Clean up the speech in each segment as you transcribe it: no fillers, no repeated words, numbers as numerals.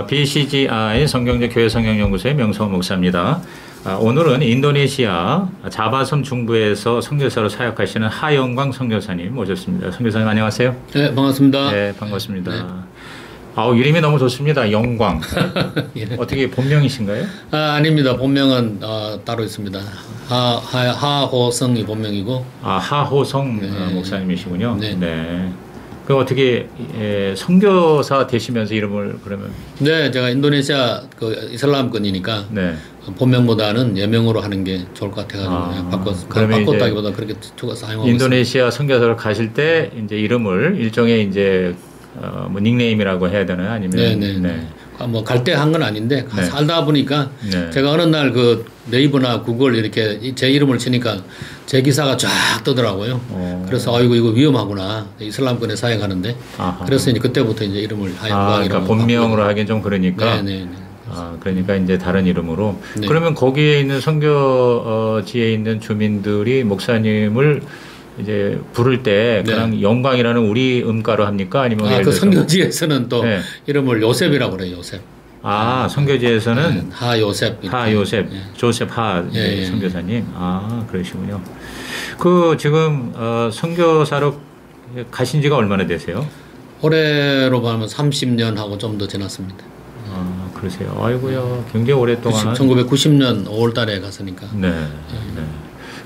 BCGI 성경적 교회 성경연구소의 명성호 목사입니다. 오늘은 인도네시아 자바섬 중부에서 선교사로 사역하시는 하영광 선교사님 모셨습니다. 선교사님 안녕하세요. 네, 반갑습니다. 네, 반갑습니다. 네. 이름이 너무 좋습니다. 영광. 예. 어떻게 본명이신가요? 아닙니다. 본명은 따로 있습니다. 하호성이 본명이고. 하호성 네. 목사님이시군요. 네. 네. 그 어떻게 선교사 되시면서 이름을 그러면? 네, 제가 인도네시아 그 이슬람권이니까 네. 본명보다는 예명으로 하는 게 좋을 것 같아가지고 바꿨다기보다 그렇게 사용하고 인도네시아 선교사로 가실 때 이제 이름을 일종의 이제 뭐 닉네임이라고 해야 되나요? 아니면 네네. 뭐 갈 때 한 건 아닌데 네. 살다 보니까 네. 제가 어느 날 그 네이버나 구글 이렇게 제 이름을 치니까 제 기사가 쫙 뜨더라고요. 그래서 이거 위험하구나. 이슬람권에 사역하는데. 그래서 이제 그때부터 이제 이름을 하영광이라고. 그러니까 본명으로 하기엔 좀 그러니까. 네네. 그러니까 이제 다른 이름으로. 네. 그러면 거기에 있는 선교지에 있는 주민들이 목사님을 이제 부를 때 그냥 네. 영광이라는 우리 음가로 합니까? 아니면 그 선교지에서는 또 네. 이름을 요셉이라고 그래요. 요셉. 선교지에서는 네. 하요셉. 하요셉, 네. 조셉 하 선교사님. 그러시군요. 그 지금 선교사로 가신 지가 얼마나 되세요? 올해로 보면 30년 하고 좀 더 지났습니다. 그러세요. 아이고야, 굉장히 오랫동안. 1990년 5월 달에 갔으니까. 네. 네.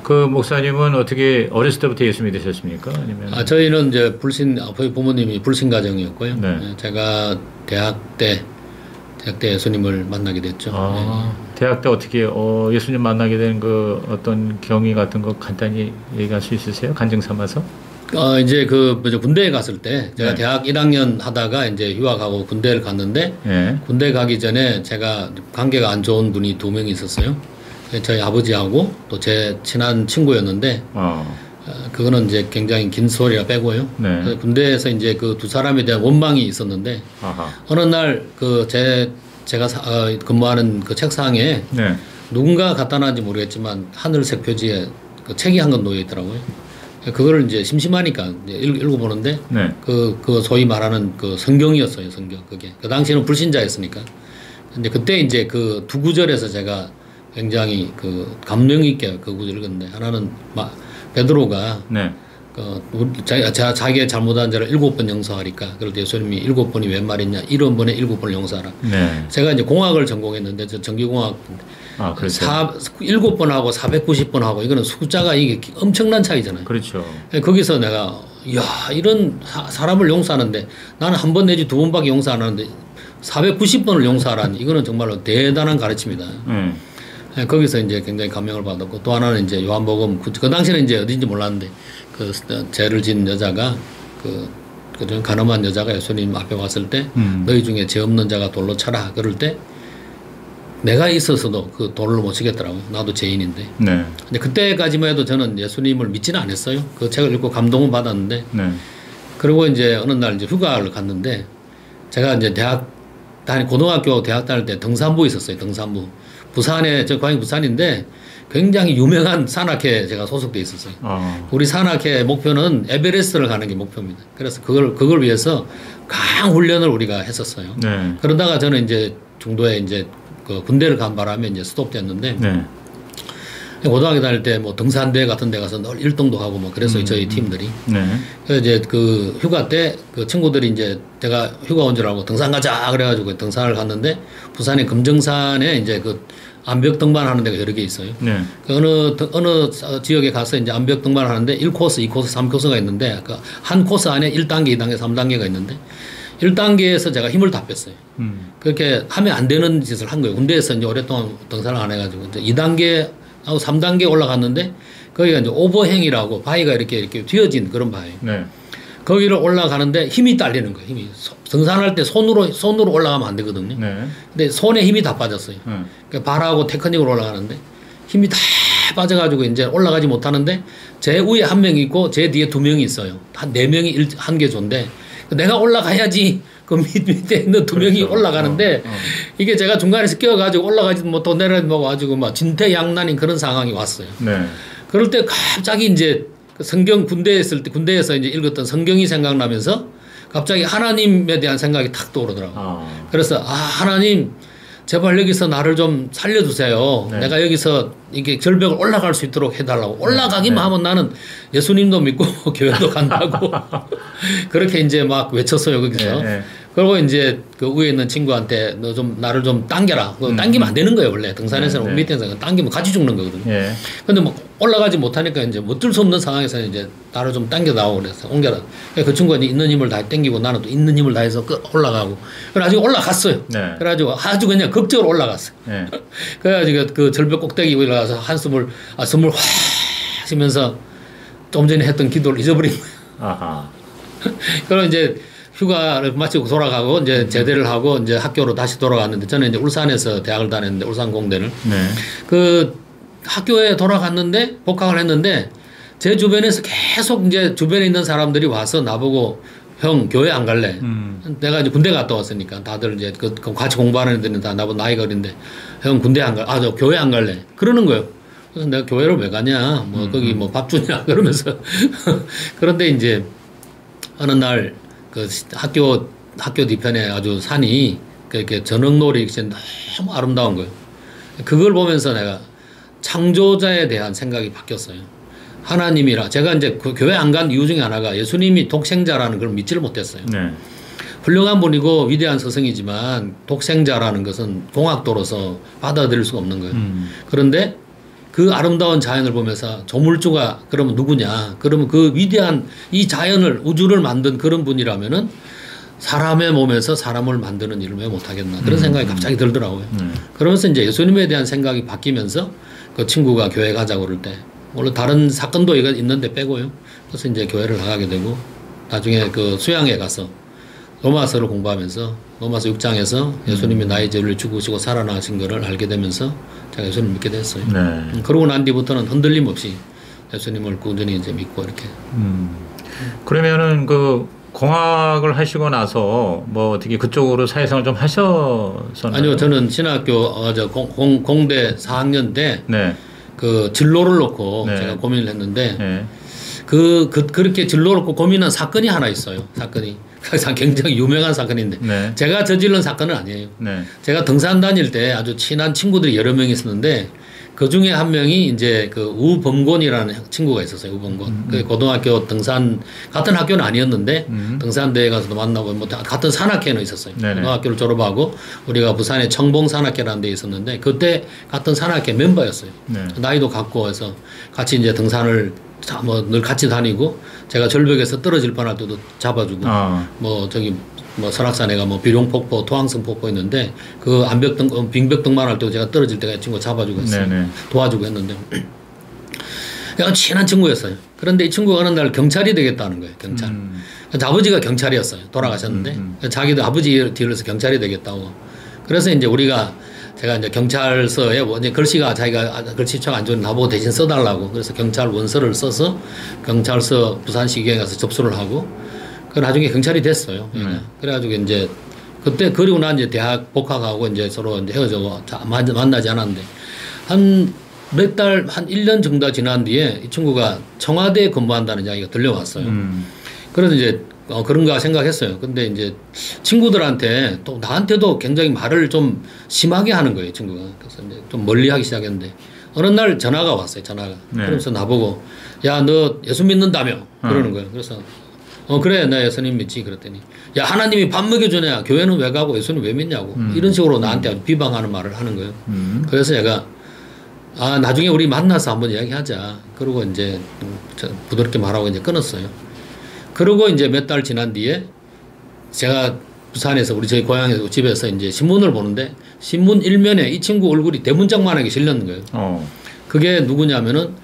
그 목사님은 어떻게 어렸을 때부터 예수 믿으셨습니까? 아니면 저희는 이제 부모님이 불신 가정이었고요. 네. 제가 대학 때 예수님을 만나게 됐죠. 네. 대학 때 어떻게 예수님 만나게 된 그 어떤 경위 같은 거 간단히 얘기할 수 있으세요? 간증 삼아서? 이제 군대에 갔을 때 제가 네. 대학 1학년 하다가 이제 휴학하고 군대를 갔는데 네. 군대 가기 전에 제가 관계가 안 좋은 분이 2명이 있었어요. 저희 아버지하고 또 제 친한 친구였는데 그거는 이제 굉장히 긴 소리라 빼고요. 네. 군대에서 이제 그 두 사람에 대한 원망이 있었는데 어느 날 제가 근무하는 그 책상에 네. 누군가 갖다 놨는지 모르겠지만 하늘색 표지에 그 책이 한 권 놓여 있더라고요. 그거를 이제 심심하니까 이제 읽어보는데 네. 그 소위 말하는 그 성경이었어요. 성경 그게 그 당시에는 불신자였으니까. 근데 그때 이제 그 두 구절에서 제가 굉장히 그 감명 있게 그 구절 읽었는데 하나는 베드로가 네. 자기가 잘못한 자를 7번 용서하리까. 그럴 때 예수님이 7번이 웬 말이냐? 7번에 7번을 용서하라. 네. 제가 이제 공학을 전공했는데 저 전기공학 7번하고 490번하고 이거는 숫자가 이게 엄청난 차이잖아요. 그렇죠. 거기서 내가 이런 사람을 용서하는데 나는 한 번 내지 2번밖에 용서 안 하는데 490번을 용서하라니 이거는 정말로 대단한 가르침이다. 거기서 이제 굉장히 감명을 받았고 또 하나는 이제 요한복음 그 당시에는 이제 어딘지 몰랐는데 그 죄를 지은 여자가 그 가늠한 여자가 예수님 앞에 왔을 때 너희 중에 죄 없는 자가 돌로 차라 그럴 때 내가 있어서도 그 돌로 못 치겠더라고요. 나도 죄인인데. 네. 근데 그때까지만 해도 저는 예수님을 믿지는 않았어요. 그 책을 읽고 감동을 받았는데. 네. 그리고 이제 어느 날 이제 휴가를 갔는데 제가 이제 고등학교 대학 다닐 때 등산부 있었어요. 등산부. 부산에 고향이 부산인데 굉장히 유명한 산악회에 제가 소속돼 있었어요. 우리 산악회 목표는 에베레스트를 가는 게 목표입니다. 그래서 그걸 위해서 강 훈련을 우리가 했었어요. 네. 그러다가 저는 이제 중도에 이제 그 군대를 간 바람에 이제 스톱됐는데 네. 고등학교 다닐 때 뭐 등산대 같은 데 가서 늘 1등도 하고 뭐 그랬어요. 저희 팀들이. 네. 그래서 이제 그 휴가 때 그 친구들이 이제 제가 휴가 온 줄 알고 등산 가자 그래가지고 등산을 갔는데 부산의 금정산에 이제 그 암벽 등반하는 데가 여러 개 있어요. 네. 어느 지역에 가서 이제 암벽 등반하는데 1코스, 2코스, 3코스가 있는데 그 한 코스 안에 1단계, 2단계, 3단계가 있는데 1단계에서 제가 힘을 다 뺐어요. 그렇게 하면 안 되는 짓을 한 거예요. 군대에서 이제 오랫동안 등산을 안 해가지고 이제 2단계하고 3단계 올라갔는데 거기가 이제 오버행이라고 바위가 이렇게 휘어진 그런 바위예요. 네. 거기를 올라가는데 힘이 딸리는 거예요. 힘이 등산할 때 손으로 올라가면 안 되거든요. 네. 근데 손에 힘이 다 빠졌어요. 그러니까 발하고 테크닉으로 올라가는데 힘이 다 빠져가지고 이제 올라가지 못하는데 제 위에 한 명이 있고 제 뒤에 2명이 있어요. 한 4명이 한 개조인데 내가 올라가야지 그 밑에 있는 2명이 그렇죠. 올라가는데 이게 제가 중간에서 끼어가지고 올라가지도 못하고 내려가지고 막 진퇴양난인 그런 상황이 왔어요. 네. 그럴 때 갑자기 이제 그 성경 군대에서 이제 읽었던 성경이 생각나면서 갑자기 하나님에 대한 생각이 탁 떠오르더라고요. 그래서 하나님 제발 여기서 나를 좀 살려주세요. 네. 내가 여기서 이게 절벽을 올라갈 수 있도록 해달라고. 올라가기만 네. 하면 나는 예수님도 믿고 교회도 간다고. 그렇게 이제 막 외쳤어요, 거기서. 네. 그리고 이제 그 위에 있는 친구한테 너 좀 나를 좀 당겨라. 당기면 안 되는 거예요, 원래. 등산에서는 네. 밑에서 당기면 같이 죽는 거거든요. 예. 근데 뭐 올라가지 못하니까 이제 어쩔 수 없는 상황에서 이제 나를 좀 당겨다오 그래서 옮겨라. 그 친구가 이제 있는 힘을 다 당기고 나는 또 있는 힘을 다해서 올라가고. 그래가지고 올라갔어요. 네. 그래가지고 아주 그냥 극적으로 올라갔어요. 예. 그래가지고 그 절벽 꼭대기 올라가서 한숨을 숨을 확 쉬면서 좀 전에 했던 기도를 잊어버린 거예요. 아하. 그럼 이제 휴가를 마치고 돌아가고 이제 제대를 하고 이제 학교로 다시 돌아갔는데 저는 이제 울산에서 대학을 다녔는데 울산공대를 네. 그 학교에 돌아갔는데 복학을 했는데 제 주변에서 계속 이제 주변에 있는 사람들이 와서 나보고 형 교회 안 갈래? 내가 이제 군대 갔다 왔으니까 다들 이제 그 같이 공부하는 애들은 다 나보고 나이가 어린데 형 군대 안 갈? 저 교회 안 갈래? 그러는 거예요. 그래서 내가 교회를 왜 가냐? 뭐 거기 뭐 밥 주냐? 그러면서 그런데 이제 어느 날 그 학교 뒤편에 아주 산이 이렇게 저녁놀이 너무 아름다운 거예요. 그걸 보면서 내가 창조자에 대한 생각이 바뀌었어요. 하나님이라 제가 이제 그 교회 안 간 이유 중에 하나가 예수님이 독생자라는 걸 믿지를 못했어요. 네. 훌륭한 분이고 위대한 스승이지만 독생자라는 것은 공학도로서 받아들일 수가 없는 거예요. 그런데 그 아름다운 자연을 보면서 조물주가 그러면 누구냐? 그러면 그 위대한 이 자연을 우주를 만든 그런 분이라면은 사람의 몸에서 사람을 만드는 일을 왜 못하겠나 그런 생각이 갑자기 들더라고요. 그러면서 이제 예수님에 대한 생각이 바뀌면서 그 친구가 교회 가자고 그럴 때 물론 다른 사건도 있는데 빼고요. 그래서 이제 교회를 나가게 되고 나중에 그 수양에 가서 로마서를 공부하면서 로마서 6장에서 예수님이 나의 죄를 죽으시고 살아나신 것을 알게 되면서 제가 예수님을 믿게 됐어요. 네. 그러고 난 뒤부터는 흔들림 없이 예수님을 꾸준히 이제 믿고 이렇게. 그러면은 그 공학을 하시고 나서 뭐 어떻게 그쪽으로 사회생활 좀 하셨었나요? 아니요, 저는 신학교 공대 4학년 때 네. 그 진로를 놓고 네. 제가 고민을 했는데 네. 그렇게 진로를 놓고 고민한 사건이 하나 있어요. 사건이 굉장히 유명한 사건인데 네. 제가 저지른 사건은 아니에요. 네. 제가 등산 다닐 때 아주 친한 친구들이 여러 명 있었는데 그 중에 한 명이 이제 그 우범곤이라는 친구가 있었어요. 우범곤. 그 고등학교 등산 같은 학교는 아니었는데 등산대회 가서도 만나고 뭐 같은 산악회는 있었어요. 네네. 고등학교를 졸업하고 우리가 부산에 청봉 산악회라는 데 있었는데 그때 같은 산악회 멤버였어요. 네. 나이도 같고 해서 같이 이제 등산을 뭐 늘 같이 다니고 제가 절벽에서 떨어질 뻔할 때도 잡아주고 뭐 저기 뭐 설악산에가 뭐 비룡폭포, 토항성 폭포 있는데 그 암벽등, 빙벽등만 할 때도 제가 떨어질 때가 친구 잡아주고 했어요. 네네. 도와주고 했는데 약간 친한 친구였어요. 그런데 이 친구가 어느 날 경찰이 되겠다는 거예요. 경찰. 아버지가 경찰이었어요. 돌아가셨는데 자기도 아버지 뒤를 해서 경찰이 되겠다고. 그래서 이제 제가 이제 경찰서에 이제 글씨가 자기가 글씨체가 안 좋은데 나보고 대신 써달라고. 그래서 경찰 원서를 써서 경찰서 부산시경에 가서 접수를 하고 그 나중에 경찰이 됐어요. 그래가지고 이제 그때 그리고 난 이제 대학 복학하고 이제 서로 이제 헤어져고 만나지 않았는데 한 몇 달, 한 1년 정도 지난 뒤에 이 친구가 청와대에 근무한다는 이야기가 들려왔어요. 그래서 이제 그런가 생각했어요. 근데 이제 친구들한테 또 나한테도 굉장히 말을 좀 심하게 하는 거예요, 친구가. 그래서 이제 좀 멀리 하기 시작했는데 어느 날 전화가 왔어요, 전화가. 네. 그러면서 나보고 야, 너 예수 믿는다며? 그러는 거예요. 그래서 그래, 나 예수님 믿지. 그랬더니 야, 하나님이 밥 먹여주냐? 교회는 왜 가고 예수님 왜 믿냐고. 이런 식으로 나한테 아주 비방하는 말을 하는 거예요. 그래서 제가 나중에 우리 만나서 한번 이야기하자. 그러고 이제 부드럽게 말하고 이제 끊었어요. 그러고 이제 몇 달 지난 뒤에 제가 부산에서 저희 고향에서 집에서 이제 신문을 보는데 신문 일면에 이 친구 얼굴이 대문짝만하게 실렸는 거예요. 그게 누구냐면은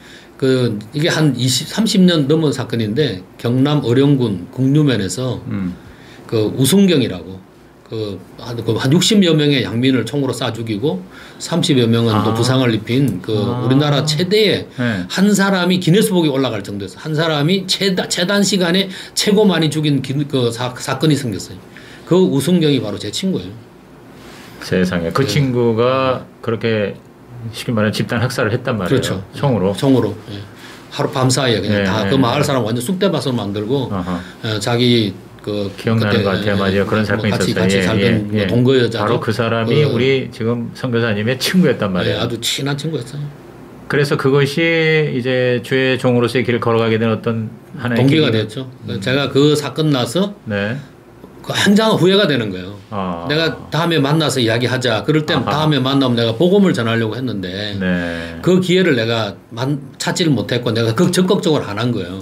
이게 한 30년 넘은 사건인데 경남 어령군 국류면에서 그 우순경이라고 한 60여 명의 양민을 총으로 쏴 죽이고 30여 명은 또 부상을 입힌 우리나라 최대의 한 사람이 기네스북에 올라갈 정도였어요. 한 사람이 최단 시간에 최고 많이 죽인 사건이 생겼어요. 그 우순경이 바로 제 친구예요. 세상에. 그 친구가 그렇게 쉽게 말하면 집단 학살을 했단 말이에요. 그렇죠. 총으로. 예. 하루 밤 사이에 그냥 다 그 마을 사람 완전 쑥대밭으로 만들고 자기 기억나는 것 같아요. 맞아요. 그런 사건이 있었어요. 같이 살던 뭐 동거 여자. 바로 그 사람이 우리 지금 선교사님의 친구였단 말이에요. 네, 아주 친한 친구였어요. 그래서 그것이 이제 주의 종으로서의 길을 걸어가게 된 어떤 하나의 동기가 됐죠. 제가 그 사건 나서 네. 굉장한 후회가 되는 거예요. 내가 다음에 만나서 이야기하자. 그럴 땐 다음에 만나면 내가 복음을 전하려고 했는데 네. 그 기회를 내가 찾지를 못했고 내가 적극적으로 안 한 거예요.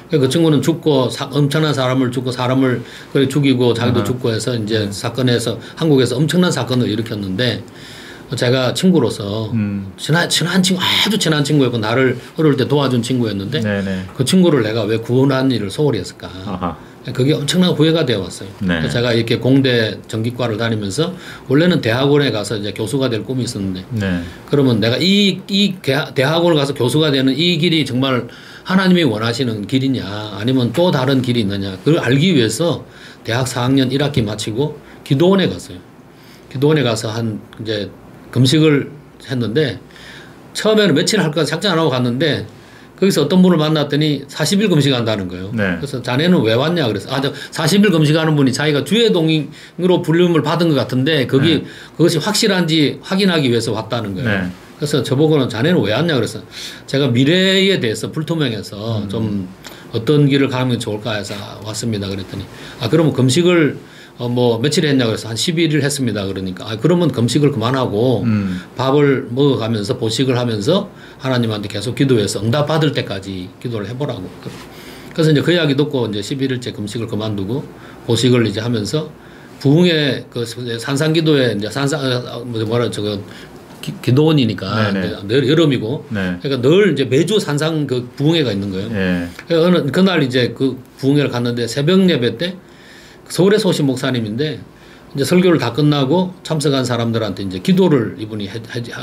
그 친구는 죽고 엄청난 사람을 죽고 사람을 죽이고 자기도 죽고 해서 이제 사건에서 한국에서 엄청난 사건을 일으켰는데 제가 친구로서 친한 친구 아주 친한 친구였고 나를 어릴 때 도와준 친구였는데 네네. 그 친구를 내가 왜 구원한 일을 소홀히 했을까. 그게 엄청난 후회가 되어 왔어요. 네. 제가 이렇게 공대 전기과를 다니면서 원래는 대학원에 가서 이제 교수가 될 꿈이 있었는데 네. 그러면 내가 이 대학원을 가서 교수가 되는 이 길이 정말 하나님이 원하시는 길이냐 아니면 또 다른 길이 있느냐 그걸 알기 위해서 대학 4학년 1학기 마치고 기도원에 갔어요. 기도원에 가서 이제 금식을 했는데 처음에는 며칠 할까 작정 안 하고 갔는데 거기서 어떤 분을 만났더니 40일 금식한다는 거예요. 네. 그래서 자네는 왜 왔냐 그래서 40일 금식하는 분이 자기가 주의 동인으로 부름을 받은 것 같은데 그것이 확실한지 확인하기 위해서 왔다는 거예요. 네. 그래서 저보고는 자네는 왜 왔냐 그래서 제가 미래에 대해서 불투명해서 좀 어떤 길을 가면 좋을까 해서 왔습니다 그랬더니 그러면 금식을 뭐 며칠 했냐 그래서 한 11일 했습니다 그러니까 그러면 금식을 그만하고 밥을 먹어가면서 보식을 하면서 하나님한테 계속 기도해서 응답 받을 때까지 기도를 해보라고. 그래서 이제 그 이야기 듣고 이제 11일째 금식을 그만두고 보식을 이제 하면서 부흥의 그 산상기도에 이제 기도원이니까 늘 여름이고 네. 그러니까 늘 이제 매주 산상 그 부흥회가 있는 거예요. 네. 그날 이제 그 부흥회를 갔는데 새벽 예배 때 서울에서 오신 목사님인데 이제 설교를 다 끝나고 참석한 사람들한테 이제 기도를 이분이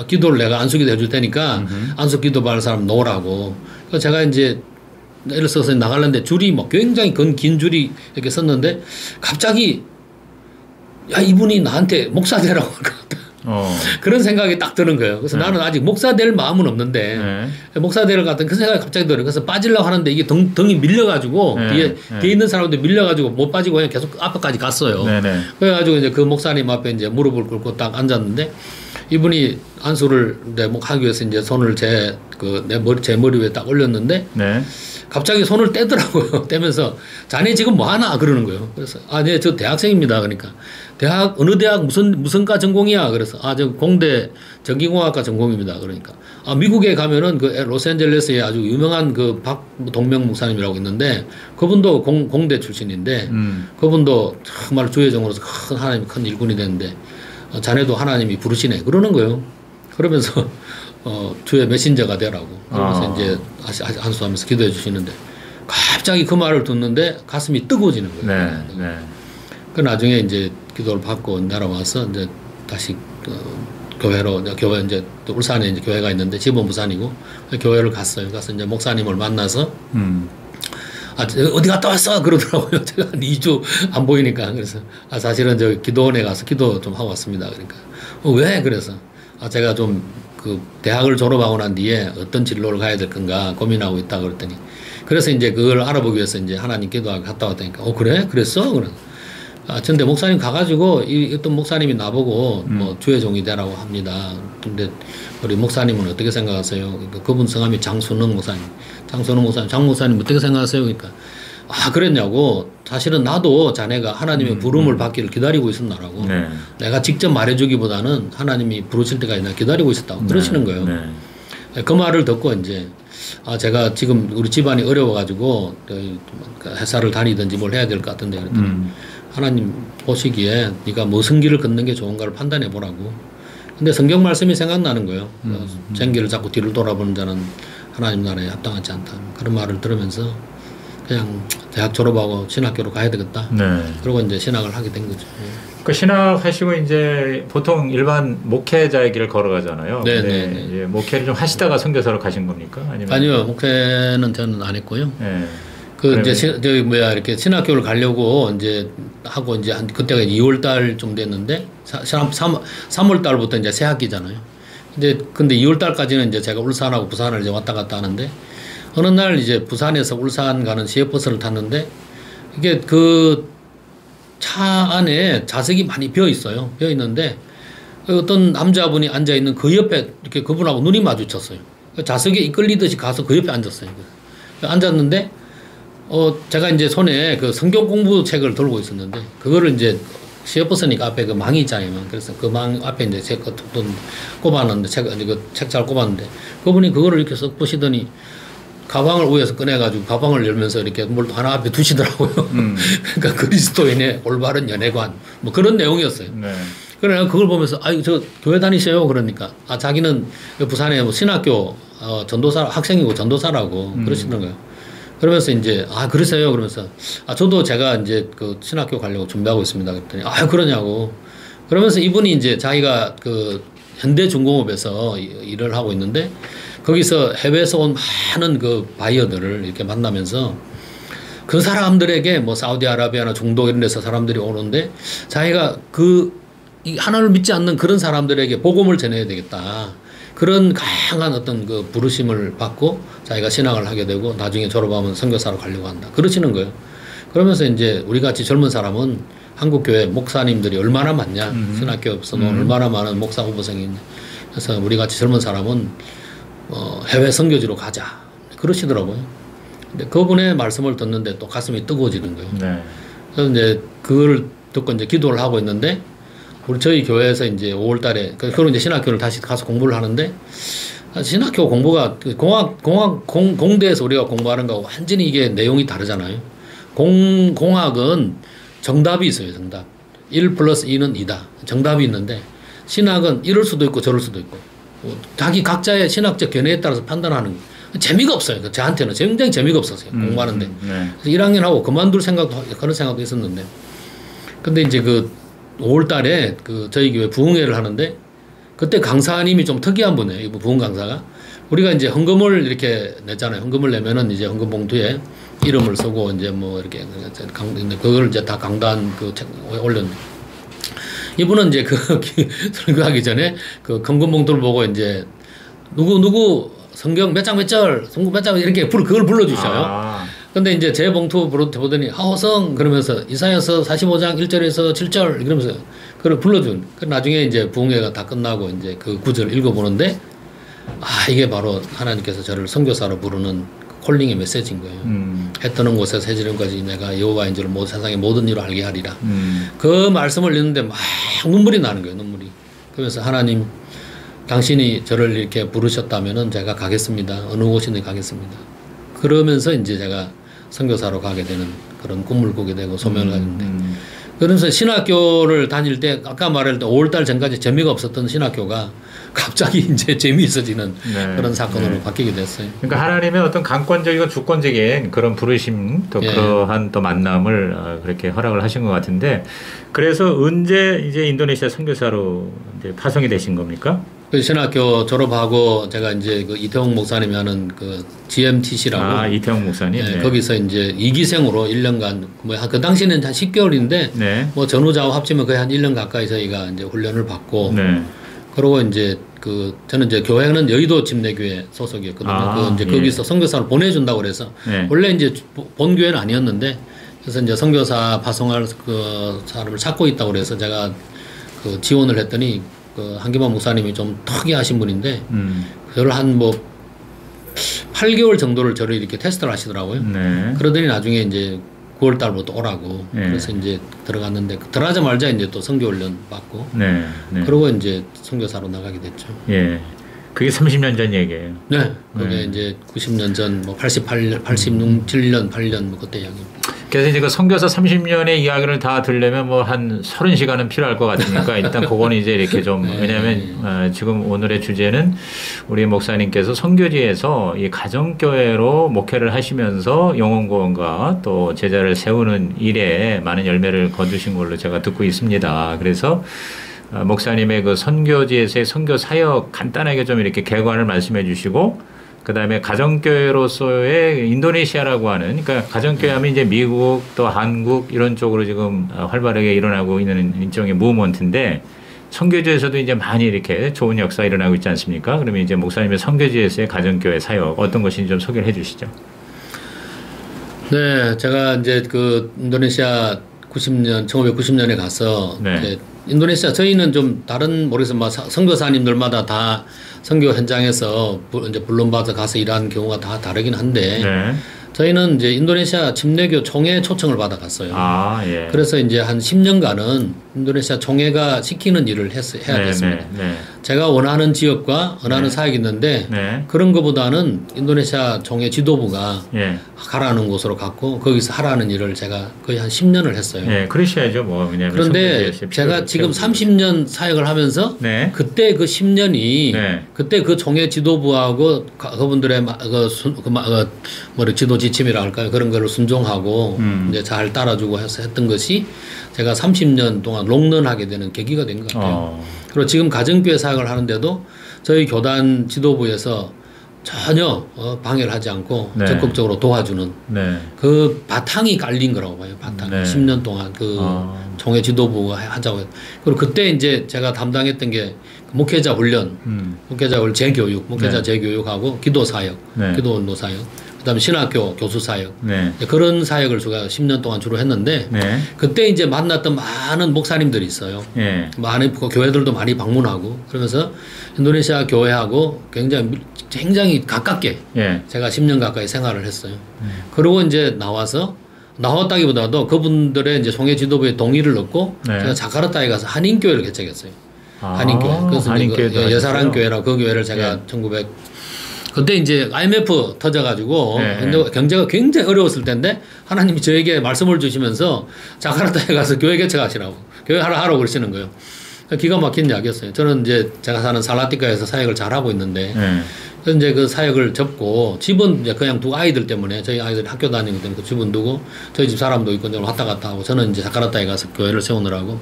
기도를 내가 안수기도 해줄 테니까 안수 기도 받을 사람 놓으라고. 그래서 제가 이제 예를 써서 나가려는데 줄이 뭐 굉장히 긴 줄이 이렇게 섰는데 갑자기 야 이분이 나한테 목사 되라고 할 것 같다. 그런 생각이 딱 드는 거예요. 그래서 나는 아직 목사 될 마음은 없는데 목사 될 것 같은 그 생각이 갑자기 들어요. 그래서 빠지려고 하는데 이게 등이 밀려가지고 뒤에 있는 사람들 밀려가지고 못 빠지고 그냥 계속 앞에까지 갔어요. 그래가지고 이제 그 목사님 앞에 이제 무릎을 꿇고 딱 앉았는데 이분이 안수를 하기 위해서 이제 손을 제 머리 위에 딱 올렸는데 갑자기 손을 떼더라고요. 떼면서 자네 지금 뭐 하나 그러는 거예요. 그래서 네, 저 대학생입니다. 그러니까 어느 대학 무슨과 전공이야. 그래서 저 공대 전기공학과 전공입니다. 그러니까 미국에 가면은 그 로스앤젤레스에 아주 유명한 그 박동명 목사님이라고 있는데 그분도 공대 출신인데 그분도 정말 주의 종으로서 하나님이 큰 일꾼이 됐는데 자네도 하나님이 부르시네 그러는 거예요. 그러면서 주의 메신저가 되라고. 그러면서 이제 안수하면서 기도해 주시는데 갑자기 그 말을 듣는데 가슴이 뜨거워지는 거예요. 그 나중에 이제 기도를 받고 내려와서 이제 다시 교회로 교회 이제 또 울산에 이제 교회가 있는데 집은 부산이고 교회를 갔어요. 가서 이제 목사님을 만나서 어디 갔다 왔어 그러더라고요. 제가 한 2주 안 보이니까 그래서 사실은 저 기도원에 가서 기도 좀 하고 왔습니다. 그러니까 왜 그래서 제가 좀 그 대학을 졸업하고 난 뒤에 어떤 진로를 가야 될 건가 고민하고 있다 그랬더니 그래서 이제 그걸 알아보기 위해서 이제 하나님 기도하고 갔다 왔다니까 그래 그랬어 그래. 근데 목사님 가가지고 어떤 목사님이 나보고 뭐 주의 종이 되라고 합니다. 근데 우리 목사님은 어떻게 생각하세요? 그러니까 그분 성함이 장순흥 목사님. 장 목사님 어떻게 생각하세요? 그러니까 그랬냐고. 사실은 나도 자네가 하나님의 부름을 받기를 기다리고 있었나라고. 내가 직접 말해주기보다는 하나님이 부르실 때까지 내가 기다리고 있었다고 그러시는 거예요. 그 말을 듣고 이제 제가 지금 우리 집안이 어려워가지고 회사를 다니든지 뭘 해야 될 것 같은데 그랬더니 하나님 보시기에 네가 무슨 길을 걷는 게 좋은가를 판단해 보라고. 근데 성경 말씀이 생각나는 거예요. 쟁기를 자꾸 뒤를 돌아보는 자는 하나님 나라에 합당하지 않다. 그런 말을 들으면서 그냥 대학 졸업하고 신학교로 가야 되겠다. 그리고 이제 신학을 하게 된 거죠. 그 신학하시고 이제 보통 일반 목회자의 길을 걸어가잖아요. 네. 목회를 좀 하시다가 선교사로 가신 겁니까? 아니요, 목회는 저는 안 했고요. 이제 이렇게 신학교를 가려고 이제 하고 이제 그때가 2월 달쯤 됐는데 3월 달부터 이제 새 학기잖아요. 근데 2월 달까지는 이제 제가 울산하고 부산을 이제 왔다 갔다 하는데 어느 날 이제 부산에서 울산 가는 시외버스를 탔는데 이게 그 차 안에 좌석이 많이 비어 있어요. 비어 있는데 어떤 남자분이 앉아 있는 그 옆에 이렇게 그분하고 눈이 마주쳤어요. 좌석에 이끌리듯이 가서 그 옆에 앉았어요. 앉았는데 제가 이제 손에 그 성경 공부 책을 들고 있었는데 그거를 이제 시외버스니까 앞에 그 망이 있잖아요. 그래서 그 망 앞에 이제 제가 꼽았는데 책잘 꼽았는데 그분이 그거를 이렇게 쓱 보시더니 가방을 위에서 꺼내가지고 가방을 열면서 이렇게 뭘 하나 앞에 두시더라고요. 그러니까 그리스도인의 올바른 연애관 뭐 그런 내용이었어요. 네. 그래 그걸 보면서 저 교회 다니세요? 그러니까 자기는 부산에 뭐 신학교 전도사 학생이고 전도사라고 그러시는 거예요. 그러면서 이제 그러세요? 그러면서 저도 제가 이제 그 신학교 가려고 준비하고 있습니다. 그랬더니 그러냐고. 그러면서 이분이 이제 자기가 그 현대중공업에서 일을 하고 있는데 거기서 해외에서 온 많은 그 바이어들을 이렇게 만나면서 그 사람들에게 뭐 사우디아라비아나 중동 이런 데서 사람들이 오는데 자기가 이 하나님을 믿지 않는 그런 사람들에게 복음을 전해야 되겠다. 그런 강한 어떤 그 부르심을 받고 자기가 신앙을 하게 되고 나중에 졸업하면 선교사로 가려고 한다. 그러시는 거예요. 그러면서 이제 우리 같이 젊은 사람은 한국교회 목사님들이 얼마나 많냐. 신학교에서는 얼마나 많은 목사 후보생이 있냐. 그래서 우리 같이 젊은 사람은 해외 선교지로 가자. 그러시더라고요. 근데 그분의 말씀을 듣는데 또 가슴이 뜨거워지는 거예요. 네. 그래서 이제 그걸 듣고 이제 기도를 하고 있는데 저희 교회에서 이제 5월 달에, 그런 이제 신학교를 다시 가서 공부를 하는데, 신학교 공부가, 공대에서 우리가 공부하는 거하고 완전히 이게 내용이 다르잖아요. 공학은 정답이 있어요, 정답. 1 플러스 2는 2다. 정답이 있는데, 신학은 이럴 수도 있고 저럴 수도 있고, 자기 각자의 신학적 견해에 따라서 판단하는 거. 재미가 없어요. 저한테는 굉장히 재미가 없었어요. 공부하는데. 네. 그래서 1학년 하고 그만둘 생각도, 그런 생각도 있었는데, 근데 이제 5월 달에 저희 교회 부흥회를 하는데 그때 강사님이 좀 특이한 분이에요. 이 부흥 강사가. 우리가 이제 헌금을 이렇게 냈잖아요. 헌금을 내면은 이제 헌금 봉투에 이름을 쓰고 이제 뭐 이렇게 그걸 이제 다 강단 책 올렸는데 이분은 이제 설교하기 전에 그 헌금 봉투를 보고 이제 누구 성경 몇 장 몇 절, 성경 몇 장 이렇게 그걸 불러주셔요. 근데 이제 제 봉투 보더니 하호성 그러면서 이사야서 45장 1절에서 7절 이러면서 그걸 불러준. 나중에 이제 부흥회가 다 끝나고 이제 그 구절을 읽어보는데 이게 바로 하나님께서 저를 선교사로 부르는 콜링의 메시지인 거예요. 해 뜨는 곳에서 해 지는 것까지 내가 여호와인 줄 세상의 모든 일을 알게 하리라. 그 말씀을 읽는데 막 눈물이 나는 거예요. 눈물이. 그러면서 하나님 당신이 저를 이렇게 부르셨다면은 제가 가겠습니다. 어느 곳이든 가겠습니다. 그러면서 이제 제가 선교사로 가게 되는 그런 꿈을 꾸게 되고 소명을 가졌는데 그러면서 신학교를 다닐 때 아까 말할 때 5월달 전까지 재미가 없었던 신학교가 갑자기 이제 재미있어지는 그런 사건으로 바뀌게 됐어요. 그러니까 하나님의 어떤 강권적이고 주권적인 그런 부르심 또 그러한 또 만남을 그렇게 허락을 하신 것 같은데 그래서 언제 이제 인도네시아 선교사로 이제 파송이 되신 겁니까? 그 신학교 졸업하고 제가 이제 그 이태홍 목사님이 하는 그 GMTC라고 이태홍 목사님 네. 거기서 이제 2기생으로 1년간 뭐 그 당시에는 한 10개월인데 뭐 전후좌우 합치면 거의 한 1년 가까이 저희가 이제 훈련을 받고 그러고 이제 저는 이제 교회는 여의도 침례교회 소속이었거든요. 이제 거기서 선교사를 보내준다고 그래서 원래 이제 본 교회는 아니었는데 그래서 이제 선교사 파송할 그 사람을 찾고 있다고 그래서 제가 그 지원을 했더니 한기만 목사님이 좀 특이하신 분인데 그걸 한 뭐 8개월 정도를 저를 이렇게 테스트를 하시더라고요. 그러더니 나중에 이제 9월 달부터 오라고 그래서 이제 들어갔는데 들어가자마자 이제 또 선교훈련 받고 그러고 이제 선교사로 나가게 됐죠. 예. 그게 30년 전 얘기예요. 네. 그게 이제 90년 전 뭐 88년, 87년, 8년 뭐 그때 이야기입니다. 그래서 이제 그 선교사 30년의 이야기를 다 들려면 뭐 한 30시간은 필요할 것 같으니까 일단 그거는 이제 이렇게 좀 왜냐하면 지금 오늘의 주제는 우리 목사님께서 선교지에서 이 가정교회로 목회를 하시면서 영혼구원과 또 제자를 세우는 일에 많은 열매를 거두신 걸로 제가 듣고 있습니다. 그래서 목사님의 그 선교지에서의 선교 사역 간단하게 좀 이렇게 개관을 말씀해 주시고 그 다음에 가정교회로서의 인도네시아라고 하는, 그러니까 가정교회 하면 이제 미국 또 한국 이런 쪽으로 지금 활발하게 일어나고 있는 일종의 무브먼트인데 선교지에서도 이제 많이 이렇게 좋은 역사 일어나고 있지 않습니까? 그러면 이제 목사님의 선교지에서의 가정교회 사역 어떤 것인지 좀 소개를 해 주시죠. 네, 제가 이제 그 인도네시아 1990년에 가서 네. 이제 인도네시아 저희는 좀 다른 모르겠어요. 뭐 선교사님들마다 다 선교 현장에서 이제 불론받아 가서 일하는 경우가 다 다르긴 한데 네. 저희는 이제 인도네시아 침례교 총회 초청을 받아 갔어요. 아, 예. 그래서 이제 한 10년간은 인도네시아 총회가 시키는 일을 해야 됐습니다. 네. 제가 원하는 지역과 원하는 사역이 있는데 네. 그런 것보다는 인도네시아 총회 지도부가 예. 가라는 곳으로 갔고 거기서 하라는 일을 제가 거의 한 10년을 했어요. 예, 그러셔야죠. 뭐 왜냐면 그런데 제가 지금 30년 사역을 하면서 네. 그때 그 10년이 네. 그때 그 총회 지도부하고 그분들의 지도 지침이라 할까요? 그런 거를 순종하고 이제 잘 따라주고 해서 했던 것이 제가 30년 동안 롱런하게 되는 계기가 된 것 같아요. 그리고 지금 가정교회 사역을 하는데도 저희 교단 지도부에서 전혀 방해를 하지 않고 네. 적극적으로 도와주는 네. 그 바탕이 깔린 거라고 봐요. 바탕. 네. 10년 동안 그 총회 지도부가 하자고. 그리고 그때 이제 제가 담당했던 게 목회자 훈련, 목회자 재교육, 목회자 네. 재교육하고 기도 사역, 네. 기도 운동 사역, 그다음에 신학교 교수 사역. 네. 그런 사역을 제가 10년 동안 주로 했는데 네. 그때 이제 만났던 많은 목사님들이 있어요. 예. 많은 교회들도 많이 방문하고 그러면서 인도네시아 교회하고 굉장히 가깝게 예. 제가 10년 가까이 생활을 했어요. 그리고 이제 나왔다기보다도 그분들의 이제 송해 지도부의 동의를 얻고 네. 제가 자카르타에 가서 한인교회를 개척했어요. 한인교회. 그래서 한인교회도 여사랑교회라고 그 교회를 제가 1900 그때 이제 IMF 터져가지고 경제가 굉장히 어려웠을 텐데 하나님이 저에게 말씀을 주시면서 자카르타에 가서 교회 개척하시라고 교회 하라고 그러시는 거예요. 기가 막힌 이야기였어요. 저는 이제 제가 사는 살라티카에서 사역을 잘하고 있는데 그래서 이제 그 사역을 접고 집은 이제 그냥 두 아이들 때문에 저희 아이들이 학교 다니기 때문에 그 집은 두고 저희 집 사람도 있고 이제 왔다 갔다 하고 저는 이제 자카르타에 가서 교회를 세우느라고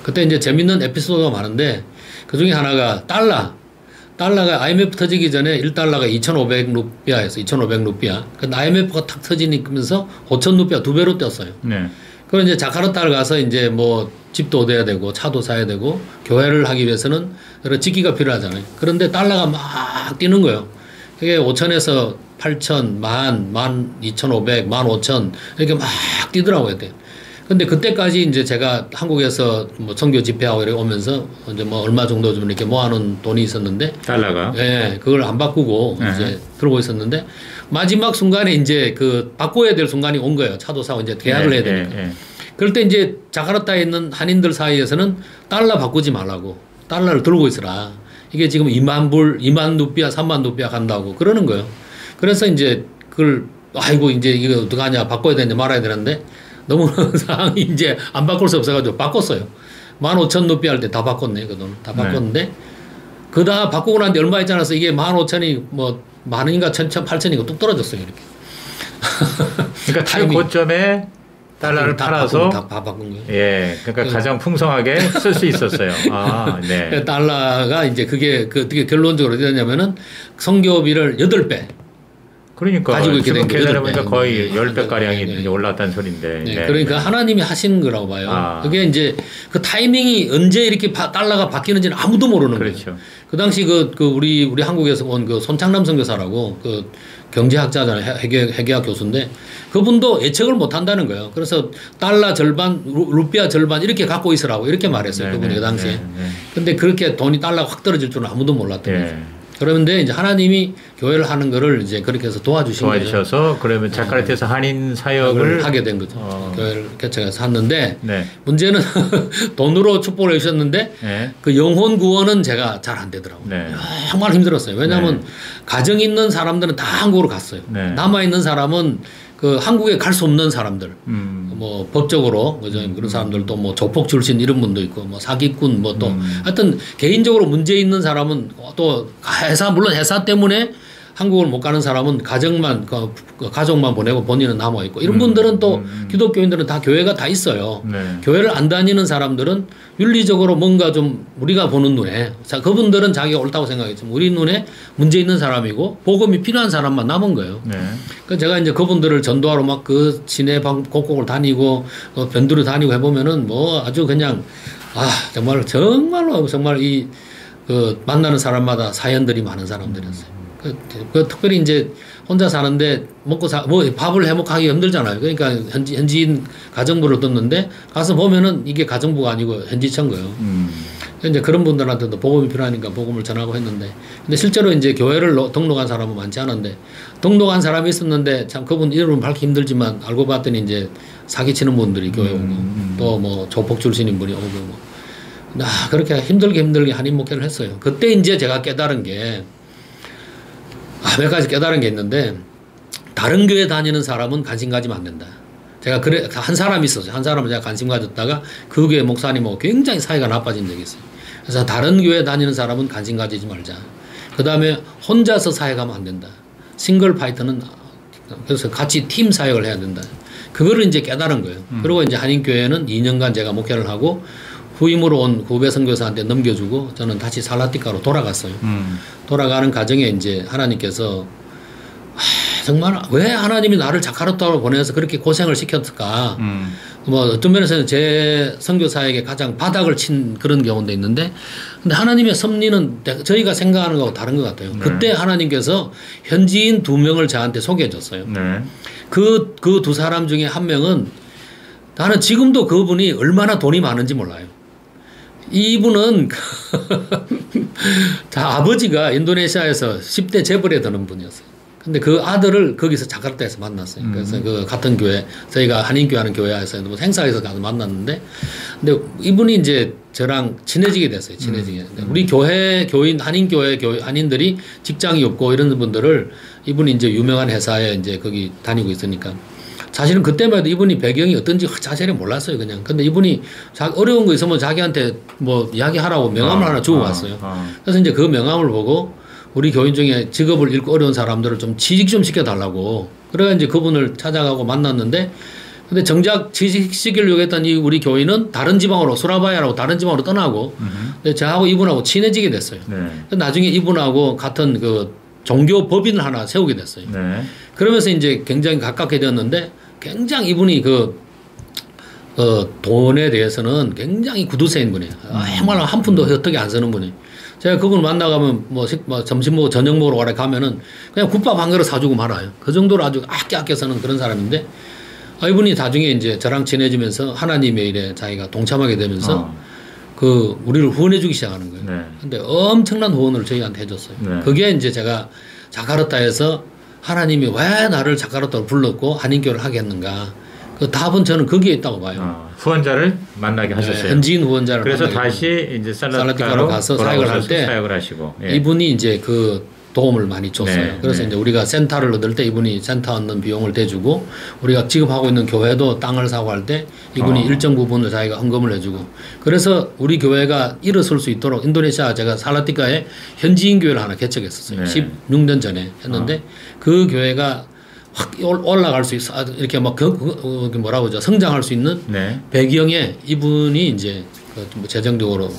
그때 이제 재밌는 에피소드가 많은데 그 중에 하나가 달러가 IMF 터지기 전에 1달러가 2,500루피아였어. 2,500루피아. 근데 IMF가 탁 터지면서 5,000루피아 2배로 뛰었어요. 네. 그럼 이제 자카르타를 가서 이제 뭐 집도 얻어야 되고 차도 사야 되고 교회를 하기 위해서는 여러 직기가 필요하잖아요. 그런데 달러가 막 뛰는 거예요. 그게 5,000에서 8,000, 10,000, 12,500, 15,000 이렇게 막 뛰더라고요. 그때. 근데 그때까지 이제 제가 한국에서 뭐 선교 집회하고 이렇게 오면서 이제 뭐 얼마 정도 좀 이렇게 모아놓은 돈이 있었는데 달러가 예, 그걸 안 바꾸고 이제 들고 있었는데 마지막 순간에 이제 그 바꿔야 될 순간이 온 거예요. 차도 사고 이제 계약을 해야 되니까. 그럴 때 이제 자카르타에 있는 한인들 사이에서는 달러 바꾸지 말라고 달러를 들고 있으라. 이게 지금 2만 루피아, 3만 루피아 간다고 그러는 거예요. 그래서 이제 그걸 아이고 이제 이거 어떡하냐 바꿔야 되는데 말아야 되는데 너무 상황이 이제 안 바꿀 수 없어가지고 바꿨어요. 15,000루피 할 때 다 바꿨네, 그 돈. 다 바꿨는데, 그 다 바꾸고 난데 얼마 있지 않아서 이게 15,000이 뭐, 만원인가 8,000이가 뚝 떨어졌어요, 이렇게. 그러니까 그 고점에 달러를 팔아서 다 바꾼 거예요. 예, 그러니까 가장 풍성하게 쓸 수 있었어요. 아, 네. 달러가 이제 그게 어떻게 결론적으로 어떻게 되냐면은 성교비를 8배. 그러니까 가지고 있게 지금 된 계산해보니까 거의 10배 가량이 네. 올랐다는 소리인데. 네. 그러니까 하나님이 하신 거라고 봐요. 그게 이제 그 타이밍이 언제 이렇게 달러가 바뀌는지는 아무도 모르는 거예요. 그렇죠. 그 당시 우리 한국에서 온 그 손창남 선교사라고 그 경제학자잖아요. 회계학 교수인데 그분도 예측을 못 한다는 거예요. 그래서 달러 절반, 루피아 절반 이렇게 갖고 있으라고 이렇게 말했어요. 그분이 그 당시에. 근데 그렇게 돈이 달러가 확 떨어질 줄은 아무도 몰랐던 거죠. 그런데 이제 하나님이 교회를 하는 거를 이제 그렇게 해서 도와주셔서 거예요. 그러면 자카르타에서 한인 사역을 하게 된 거죠. 교회를 개척해서 했는데 문제는 돈으로 축복을 해주셨는데 그 영혼 구원은 제가 잘 안 되더라고요. 정말 힘들었어요. 왜냐하면 가정 있는 사람들은 다 한국으로 갔어요. 남아 있는 사람은 그 한국에 갈 수 없는 사람들, 뭐 법적으로 그런 사람들도 뭐 조폭 출신 이런 분도 있고 뭐 사기꾼 뭐 또 하여튼 개인적으로 문제 있는 사람은 또 물론 회사 때문에 한국을 못 가는 사람은 가족만 보내고 본인은 남아 있고 이런 분들은 또 기독교인들은 다 교회가 다 있어요. 교회를 안 다니는 사람들은 윤리적으로 뭔가 좀 우리가 보는 눈에 그분들은 자기가 옳다고 생각했지만 우리 눈에 문제 있는 사람이고 복음이 필요한 사람만 남은 거예요. 그래서 제가 이제 그분들을 전도하러 막 그 시내 곳곳을 다니고 변두리 다니고 해보면은 뭐 아주 그냥 정말로 정말 이 만나는 사람마다 사연들이 많은 사람들이었어요. 특별히 이제 혼자 사는데 뭐 밥을 해 먹기 힘들잖아요. 그러니까 현지인 가정부를 뒀는데 가서 보면은 이게 가정부가 아니고 현지청 거예요. 이제 그런 분들한테도 복음이 필요하니까 복음을 전하고 했는데, 근데 실제로 이제 교회를 등록한 사람은 많지 않은데, 등록한 사람이 있었는데 참 그분 이름은 밝기 힘들지만 알고 봤더니 이제 사기치는 분들이 교회 오고 또 뭐 조폭 출신인 분이 오고 뭐. 그렇게 힘들게 한인 목회를 했어요. 그때 이제 제가 깨달은 게 몇 가지 깨달은 게 있는데, 다른 교회 다니는 사람은 관심 가지면 안 된다. 제가 한 사람이 있었어요. 한 사람을 제가 관심 가졌다가 그 교회 목사님하고 굉장히 사이가 나빠진 적이 있어요. 그래서 다른 교회 다니는 사람은 관심 가지지 말자. 그 다음에 혼자서 사역하면 안 된다. 싱글 파이터는 그래서 같이 팀 사역을 해야 된다. 그거를 이제 깨달은 거예요. 그리고 이제 한인교회는 2년간 제가 목회를 하고 후임으로 온 후배 선교사한테 넘겨주고 저는 다시 살라티카로 돌아갔어요. 돌아가는 과정에 이제 하나님께서 정말 왜 하나님이 나를 자카르타로 보내서 그렇게 고생을 시켰을까. 뭐 어떤 면에서는 제 선교사에게 가장 바닥을 친 그런 경우도 있는데, 근데 하나님의 섭리는 저희가 생각하는 거하고 다른 것 같아요. 네. 그때 하나님께서 현지인 2명을 저한테 소개해 줬어요. 네. 그 두 사람 중에 한 명은 나는 지금도 그분이 얼마나 돈이 많은지 몰라요. 이분은 아버지가 인도네시아에서 10대 재벌에 드는 분이었어요. 근데 그 아들을 거기서 자카르타에서 만났어요. 그래서 그 같은 교회, 저희가 한인교회 하는 교회에서 뭐 행사에서 가서 만났는데, 근데 이분이 이제 저랑 친해지게 됐어요. 우리 교인, 한인교회 한인들이 직장이 없고 이런 분들을 이분이 이제 유명한 회사에 이제 거기 다니고 있으니까. 사실은 그때만 해도 이분이 배경이 어떤지 자세히 몰랐어요, 그냥. 근데 이분이 어려운 거 있으면 자기한테 뭐 이야기하라고 명함을 하나 주고 왔어요. 그래서 이제 그 명함을 보고 우리 교인 중에 직업을 잃고 어려운 사람들을 좀 취직 좀 시켜달라고. 그래가 이제 그분을 찾아가고 만났는데, 근데 정작 취직시키려고 했던 이 우리 교인은 다른 지방으로, 수라바야라고 다른 지방으로 떠나고, 근데 저하고 이분하고 친해지게 됐어요. 네. 나중에 이분하고 같은 그 종교 법인을 하나 세우게 됐어요. 네. 그러면서 이제 굉장히 가깝게 되었는데, 굉장히 이분이 돈에 대해서는 굉장히 구두쇠인 분이에요. 정말 한 푼도 혜택이 안 쓰는 분이에요. 제가 그분을 만나가면 뭐 점심 먹고 저녁 먹으러 가라 가면은 그냥 국밥 한 그릇 사주고 말아요. 그 정도로 아주 아껴 쓰는 그런 사람인데, 이분이 나중에 이제 저랑 친해지면서 하나님의 일에 자기가 동참하게 되면서 우리를 후원해주기 시작하는 거예요. 네. 근데 엄청난 후원을 저희한테 해줬어요. 네. 그게 이제 제가 자카르타에서 하나님이 왜 나를 자카르타로 불렀고 한인교회를 하게 했는가. 그 답은 저는 거기에 있다고 봐요. 후원자를 만나게 하셨어요. 네, 현지인 후원자를. 그래서 다시 이제 살라티카로 가서 사역을 할 때 사역을 하시고. 예. 이분이 이제 그 도움을 많이 줬어요. 네, 그래서 네. 이제 우리가 센터를 얻을 때 이분이 센터 얻는 비용을 대주고, 우리가 지금 하고 있는 교회도 땅을 사고 할 때 이분이 일정 부분을 자기가 헌금을 해주고, 그래서 우리 교회가 일어설 수 있도록 인도네시아 제가 살라티카에 현지인 교회를 하나 개척했었어요. 네. 16년 전에 했는데 그 교회가 확 올라갈 수 있어. 이렇게 막 뭐라고 하죠? 성장할 수 있는 네. 배경에 이분이 이제 뭐 재정적으로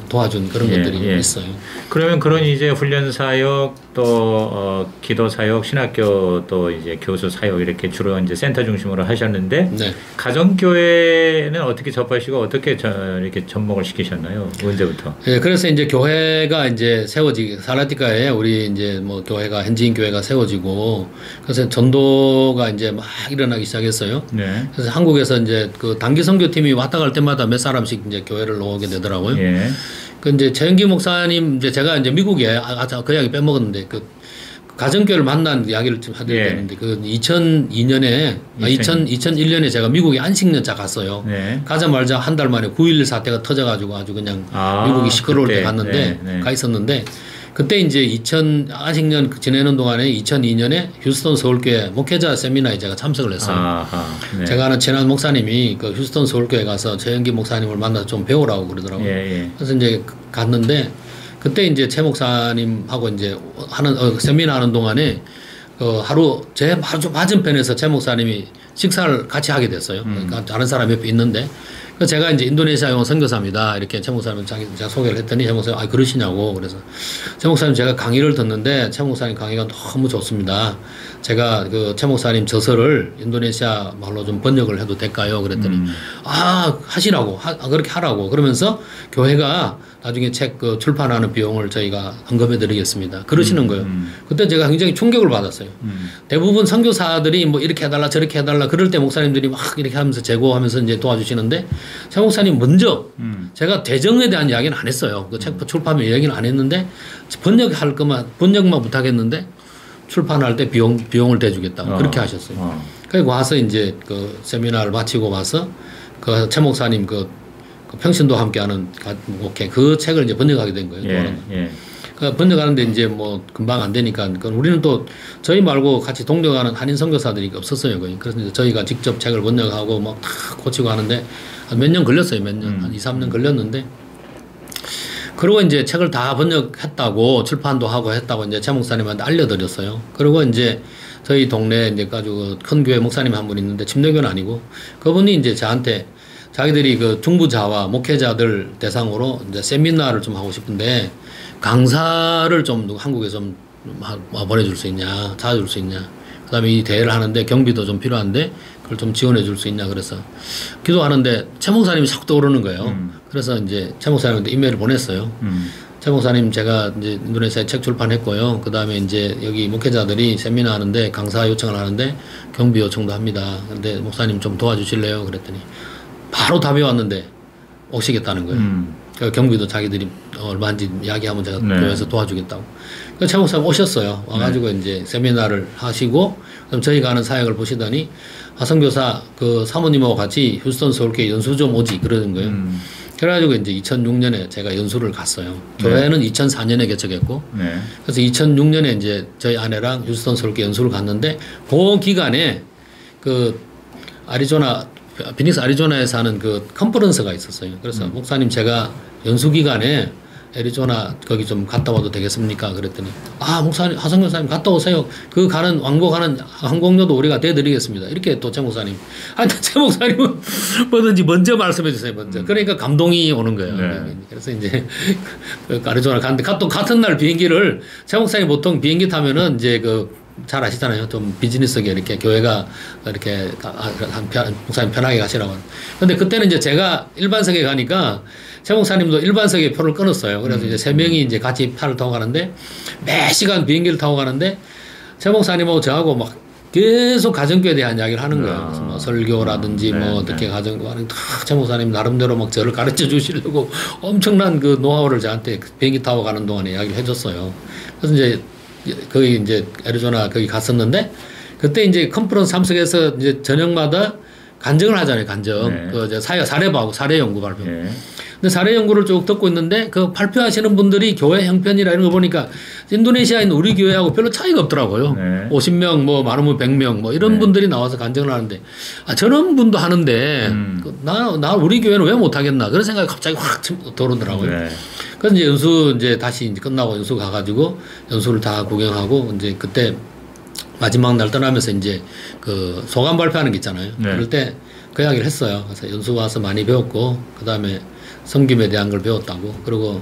도와준 그런 것들이 있어요. 그러면 그런 이제 훈련 사역 또 기도 사역, 신학교 또 이제 교수 사역 이렇게 주로 이제 센터 중심으로 하셨는데 네. 가정 교회는 어떻게 접하시고 어떻게 이렇게 접목을 시키셨나요? 언제부터? 네, 그래서 이제 교회가 이제 살라티카에 우리 이제 뭐 교회가 현지인 교회가 세워지고, 그래서 전도가 이제 막 일어나기 시작했어요. 네. 그래서 한국에서 이제 그 단기 선교팀이 왔다 갈 때마다 몇 사람씩 이제 교회를 오게 되더라고요. 예. 그 이제 최영기 목사님, 이제 제가 이제 미국에 그 이야기 빼먹었는데 그 가정교회를 만난 이야기를 좀 하려고 했는데, 그 2002년에 2001년에 제가 미국에 안식년차 갔어요. 네. 가자마자 한 달 만에 9.11 사태가 터져가지고 아주 그냥 미국이 시끄러울 때 갔는데 가 있었는데, 그때 이제 안식년 지내는 동안에 2002년에 휴스턴 서울교회 목회자 세미나에 제가 참석을 했어요. 네. 제가 아는 친한 목사님이 그 휴스턴 서울교회 가서 최영기 목사님을 만나서 좀 배우라고 그러더라고요. 그래서 이제 갔는데, 그때 이제 최 목사님하고 이제 세미나 하는 동안에 하루 제 맞은편에서 최 목사님이 식사를 같이 하게 됐어요. 그러니까 다른 사람 옆에 있는데, 제가 이제 인도네시아에 온 선교사입니다. 이렇게 최 목사님 제가 소개를 했더니 최 목사님 그러시냐고. 그래서 최 목사님 제가 강의를 듣는데 최 목사님 강의가 너무 좋습니다. 제가 그 최 목사님 저서를 인도네시아 말로 좀 번역을 해도 될까요? 그랬더니 하시라고 그렇게 하라고. 그러면서 교회가 나중에 책 그 출판하는 비용을 저희가 헌금해 드리겠습니다. 그러시는 거예요. 그때 제가 굉장히 충격을 받았어요. 대부분 선교사들이 뭐 이렇게 해달라 저렇게 해달라 그럴 때 목사님들이 막 이렇게 하면서 제고하면서 이제 도와주시는데 최 목사님 먼저 제가 대정에 대한 이야기는 안 했어요. 그 책 출판면 이야기는 안 했는데 번역만 부탁했는데 출판할 때 비용을 대주겠다고 그렇게 하셨어요. 그리고 와서 이제 그 세미나를 마치고 와서 그 최 목사님 그 평신도 함께하는 목회 그 책을 이제 번역하게 된 거예요. 예. 그 번역하는데 이제 뭐 금방 안 되니까 우리는 또 저희 말고 같이 동력하는 한인 선교사들이 없었어요. 그래서 이제 저희가 직접 책을 번역하고 막 다 고치고 하는데 몇 년 걸렸어요. 몇 년, 한 2, 3년 걸렸는데 그리고 이제 책을 다 번역했다고 출판도 하고 했다고 이제 최 목사님한테 알려드렸어요. 그리고 이제 저희 동네에 이제 아주 큰 교회 목사님 한 분 있는데 침례교는 아니고 그분이 이제 저한테 자기들이 그 중부자와 목회자들 대상으로 이제 세미나를 좀 하고 싶은데 강사를 좀 한국에 좀 보내줄 수 있냐, 찾아줄 수 있냐. 그 다음에 이 대회를 하는데 경비도 좀 필요한데 그걸 좀 지원해 줄 수 있냐 그래서 기도하는데 최 목사님이 자꾸 떠오르는 거예요. 그래서 이제 최 목사님한테 이메일을 보냈어요. 최 목사님 제가 이제 인도네시아에 책 출판했고요. 그 다음에 이제 여기 목회자들이 세미나 하는데 강사 요청을 하는데 경비 요청도 합니다. 근데 목사님 좀 도와주실래요? 그랬더니 바로 답이 왔는데 오시겠다는 거예요. 경비도 자기들이 얼마인지 이야기하면 제가 교회에서 도와주겠다고. 그래서 최 목사님 오셨어요. 와가지고 이제 세미나를 하시고 그럼 저희가 하는 사역을 보시더니 선교사 그 사모님하고 같이 휴스턴 서울교회 연수 좀 오지 그러는 거예요. 그래가지고 이제 2006년에 제가 연수를 갔어요. 교회는 2004년에 개척했고 그래서 2006년에 이제 저희 아내랑 휴스턴 서울교회 연수를 갔는데 그 기간에 그 피닉스 아리조나에서 하는 그 컨퍼런스가 있었어요. 그래서 목사님 제가 연수 기간에 애리조나 거기 좀 갔다 와도 되겠습니까? 그랬더니 목사님 하성교사님 갔다 오세요. 그 왕복 가는 항공료도 우리가 대드리겠습니다. 이렇게 또 최 목사님. 최 목사님은 뭐든지 먼저 말씀해 주세요. 먼저. 그러니까 감동이 오는 거예요. 그래서 이제 아리조나 갔는데 또 같은 날 비행기를 최 목사님 보통 비행기 타면은 이제 잘 아시잖아요. 좀 비즈니스게 이렇게 교회가 이렇게 목사님 편하게 가시라고. 근데 그때는 이제 제가 일반석에 가니까 최 목사님도 일반석에 표를 끊었어요. 그래서 이제 3명이 이제 같이 차를 타고 가는데 매 시간 비행기를 타고 가는데 최 목사님하고 저하고 막 계속 가정교회에 대한 이야기를 하는 거예요. 그래서 뭐 설교라든지 뭐 어떻게 가정교회 하는 최 목사님 나름대로 막 저를 가르쳐 주시려고 엄청난 그 노하우를 저한테 비행기 타고 가는 동안에 이야기를 해줬어요. 그래서 이제 거기 이제 애리조나 거기 갔었는데 그때 이제 컨퍼런스 참석해서 이제 저녁마다 간증을 하잖아요. 간증. 그 사례하고 사례 연구 발표. 근데 사례 연구를 쭉 듣고 있는데 그 발표하시는 분들이 교회 형편이라 이런 거 보니까 인도네시아에 있는 우리 교회하고 별로 차이가 없더라고요. 50명 뭐 많으면 100명 뭐 이런 분들이 나와서 간증을 하는데 저런 분도 하는데 나 우리 교회는 왜 못하겠나 그런 생각이 갑자기 확 들어오더라고요. 그래서 이제 연수 이제 다시 이제 끝나고 연수 가가지고 연수를 다 구경하고 이제 그때 마지막 날 떠나면서 이제 그 소감 발표하는 게 있잖아요. 그럴 때 그 이야기를 했어요. 그래서 연수 와서 많이 배웠고 그 다음에 섬김에 대한 걸 배웠다고. 그리고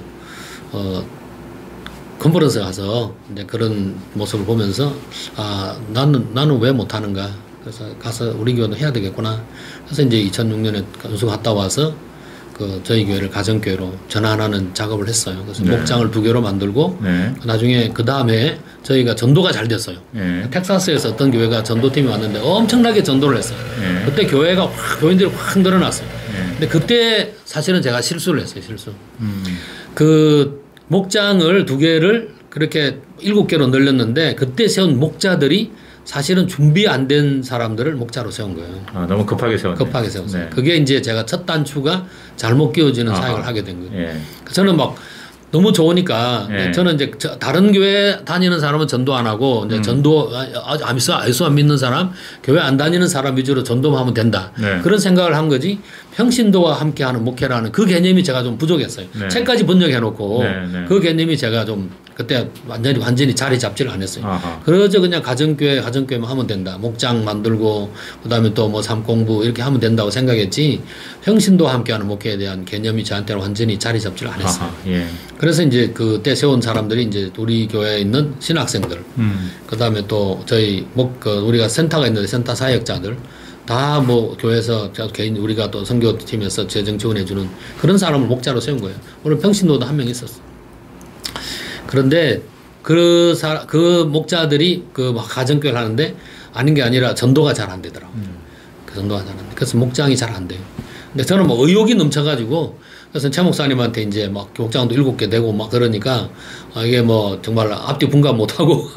컨퍼런스 가서 이제 그런 모습을 보면서 나는 왜 못하는가. 그래서 가서 우리 교회도 해야 되겠구나. 그래서 이제 2006년에 연수 갔다 와서 저희 교회를 가정교회로 전환하는 작업을 했어요. 그래서 목장을 2개로 만들고 나중에 그 다음에 저희가 전도가 잘 됐어요. 텍사스에서 어떤 교회가 전도팀이 왔는데 엄청나게 전도를 했어요. 그때 교회가 교인들이 확 늘어났어요. 근데 그때 사실은 제가 실수를 했어요. 그 목장을 2개를 그렇게 7개로 늘렸는데 그때 세운 목자들이 사실은 준비 안 된 사람들을 목자로 세운 거예요. 너무 급하게 세웠네요. 급하게 세웠어요. 그게 이제 제가 첫 단추가 잘못 끼워지는 사역을 하게 된 거예요. 저는 막 너무 좋으니까 저는 이제 다른 교회 다니는 사람은 전도 안 하고 이제 전도 예수 안 믿는 사람, 교회 안 다니는 사람 위주로 전도만 하면 된다. 그런 생각을 한 거지. 평신도와 함께하는 목회라는 그 개념이 제가 좀 부족했어요. 책까지 번역해놓고 그 개념이 제가 좀 그때 완전히 자리 잡지를 안 했어요. 그래서 그냥 가정교회만 하면 된다. 목장 만들고 그다음에 또 뭐 삶공부 이렇게 하면 된다고 생각했지. 평신도와 함께하는 목회에 대한 개념이 저한테는 완전히 자리 잡지를 안 했어요. 그래서 이제 그때 세운 사람들이 이제 우리 교회에 있는 신학생들, 그다음에 또 저희 우리가 센터가 있는데 센터 사역자들, 다 뭐 교회에서 개인 우리가 또 선교팀에서 재정 지원해주는 그런 사람을 목자로 세운 거예요. 오늘 평신도도 한 명 있었어. 그런데 그 목자들이 그 가정교회를 하는데 아닌 게 아니라 전도가 잘 안 되더라고. 그 전도가 잘 안 돼. 그래서 목장이 잘 안 돼요. 근데 저는 뭐 의욕이 넘쳐가지고 그래서 최 목사님한테 이제 막 목장도 7개 되고 막 그러니까 이게 뭐 정말 앞뒤 분간 못하고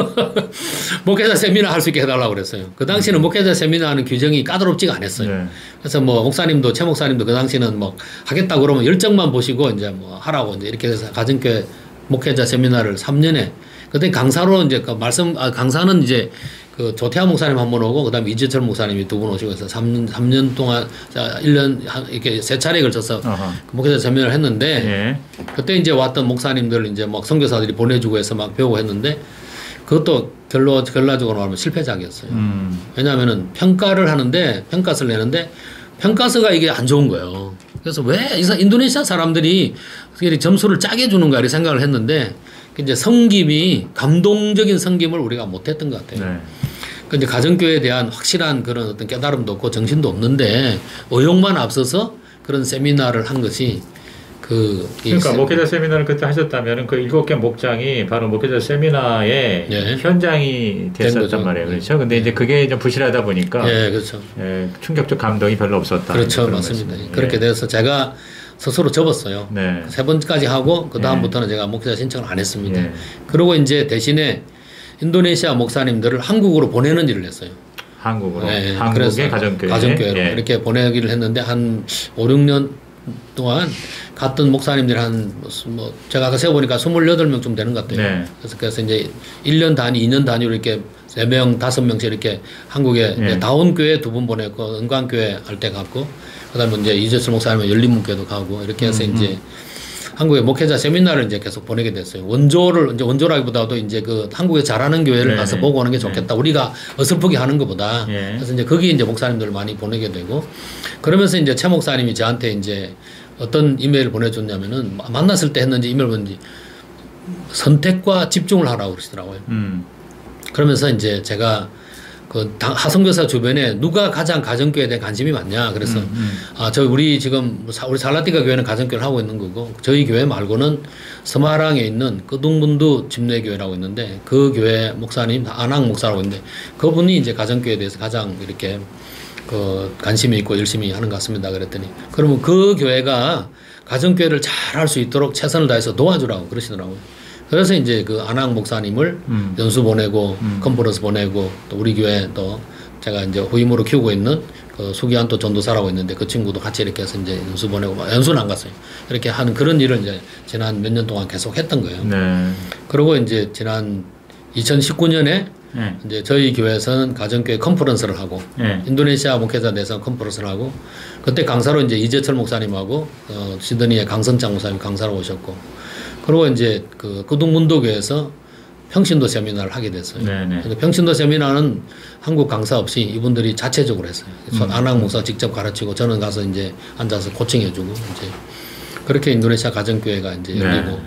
목회자 세미나 할 수 있게 해달라고 그랬어요. 그 당시는 목회자 세미나 하는 규정이 까다롭지가 않았어요. 네. 그래서 뭐 목사님도 최 목사님도 그 당시는 뭐 하겠다고 그러면 열정만 보시고 이제 뭐 하라고 이제 이렇게 해서 가정교회 목회자 세미나를 3년에 그때 강사로 이제 그 강사는 이제 그 조태하 목사님 한 번 오고 그다음에 이재철 목사님이 2분 오시고 해서 3년 동안 1년 이렇게 3차례에 걸쳐서 목회자 세미나를 했는데 예. 그때 이제 왔던 목사님들 이제 막 선교사들이 보내주고 해서 막 배우고 했는데 그것도 결과적으로 말하면 실패작이었어요. 왜냐하면은 평가를 하는데 평가서를 내는데 평가서가 이게 안 좋은 거예요. 그래서 왜 인도네시아 사람들이 점수를 짜게 주는 가 이렇게 생각을 했는데 이제 성김이 감동적인 성김을 우리가 못했던 것 같아요. 네. 근데 가정교회에 대한 확실한 그런 어떤 깨달음도 없고 정신도 없는데 의욕만 앞서서 그런 세미나를 한 것이 그러니까 목회자 세미나를 그때 하셨다면 그 7개 목장이 바로 목회자 세미나의 네. 현장이 됐었단 말이에요. 그렇죠. 근데 이제 그게 좀 부실하다 보니까 네, 그렇죠. 충격적 감동이 별로 없었다. 그렇죠. 맞습니다. 그렇게 돼서 제가 스스로 접었어요. 네. 3번까지 하고 그 다음부터는 제가 목회자 신청을 안 했습니다. 그리고 이제 대신에 인도네시아 목사님들을 한국으로 보내는 일을 했어요. 한국으로? 네. 한국의 가정교회로 이렇게 보내기를 했는데 한 5, 6년 동안 갔던 목사님들이 뭐 제가 아까 세어보니까 28명쯤 되는 것 같아요. 네. 그래서 이제 1년 단위, 2년 단위로 이렇게 3명, 5명씩 이렇게 한국에 다운교회 2분 보냈고 은광교회 할 때 갔고 그다음에 이제 이재철 목사님은 열린문교회도 가고 이렇게 해서 이제 한국의 목회자 세미나를 이제 계속 보내게 됐어요. 원조라기보다도 이제 그 한국에 잘하는 교회를 가서 보고 오는 게 좋겠다. 우리가 어설프게 하는 것보다. 그래서 이제 거기 이제 목사님들을 많이 보내게 되고 그러면서 이제 최 목사님이 저한테 이제 어떤 이메일을 보내줬냐면은 만났을 때 했는지 이메일 보는지 선택과 집중을 하라고 그러시더라고요. 그러면서 이제 제가 그 하선교사 주변에 누가 가장 가정교회에 대한 관심이 많냐. 그래서 우리 지금 우리 살라티카 교회는 가정교회를 하고 있는 거고 저희 교회 말고는 서마랑에 있는 끄둥문두 집례교회라고 있는데 그 교회 목사님 안항 목사라고 있는데 그분이 이제 가정교회에 대해서 가장 이렇게 그 관심이 있고 열심히 하는 것 같습니다. 그랬더니 그러면 그 교회가 가정교회를 잘 할 수 있도록 최선을 다해서 도와주라고 그러시더라고요. 그래서 이제 그 안항 목사님을 연수 보내고 컨퍼런스 보내고 또 우리 교회 또 제가 이제 후임으로 키우고 있는 그 수기한 또 전도사라고 있는데 그 친구도 같이 이렇게 해서 이제 연수 보내고 연수는 안 갔어요. 이렇게 하는 그런 일을 이제 지난 몇 년 동안 계속 했던 거예요. 네. 그리고 이제 지난 2019년에 이제 저희 교회에서는 가정교회 컨퍼런스를 하고 인도네시아 목회자 대상 컨퍼런스를 하고 그때 강사로 이제 이재철 목사님하고 시드니의 강선장 목사님 강사로 오셨고 그리고 이제 그 끄둥문도교에서 평신도 세미나를 하게 됐어요. 근데 평신도 세미나는 한국 강사 없이 이분들이 자체적으로 했어요. 안항 목사 직접 가르치고 저는 가서 이제 앉아서 코칭해주고 이제 그렇게 인도네시아 가정교회가 이제 열리고.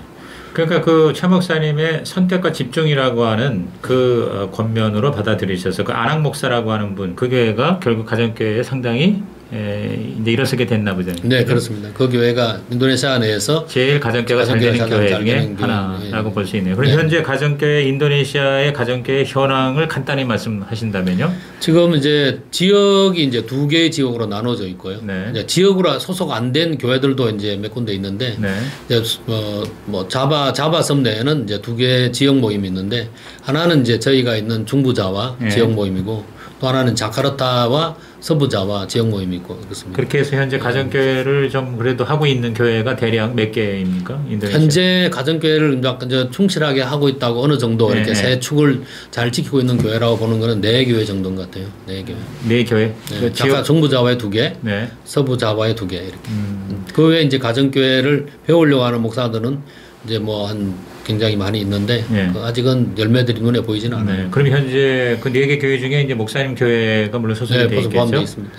그러니까 그 최 목사님의 선택과 집중이라고 하는 그 권면으로 받아들이셔서 그 안항 목사라고 하는 분, 그 교회가 결국 가정교회에 상당히 이제 일어서게 됐나 보죠. 네, 그렇습니다. 그 교회가 인도네시아 내에서 제일 가정교회가 잘 되는 교회 중에 하나라고 볼 수 있네요. 그럼 현재 가정교회 인도네시아의 가정교회 현황을 간단히 말씀하신다면요? 지금 이제 지역이 이제 2개의 지역으로 나눠져 있고요. 이제 지역으로 소속 안 된 교회들도 이제 몇 군데 있는데 이제 뭐 자바섬 내에는 이제 2개의 지역 모임이 있는데 하나는 이제 저희가 있는 중부자와 지역 모임이고 또 하나는 자카르타와 서부자와 지역 모임이 있고 그렇습니다. 그렇게 해서 현재 가정교회를 좀 그래도 하고 있는 교회가 대략 몇 개입니까? 인도네시아? 현재 가정교회를 약간 충실하게 하고 있다고 어느 정도 이렇게 세 축을 잘 지키고 있는 교회라고 보는 거는 4교회 정도인 것 같아요. 4교회. 4교회? 네. 자카 중부자와의 2개, 서부자와의 2개 이렇게. 그 외에 이제 가정교회를 배우려고 하는 목사들은 이제 뭐 굉장히 많이 있는데 아직은 열매들이 눈에 보이지는 않아요. 그럼 현재 그 4개 교회 중에 이제 목사님 교회가 물론 소속이 되어 있겠죠. 있습니다.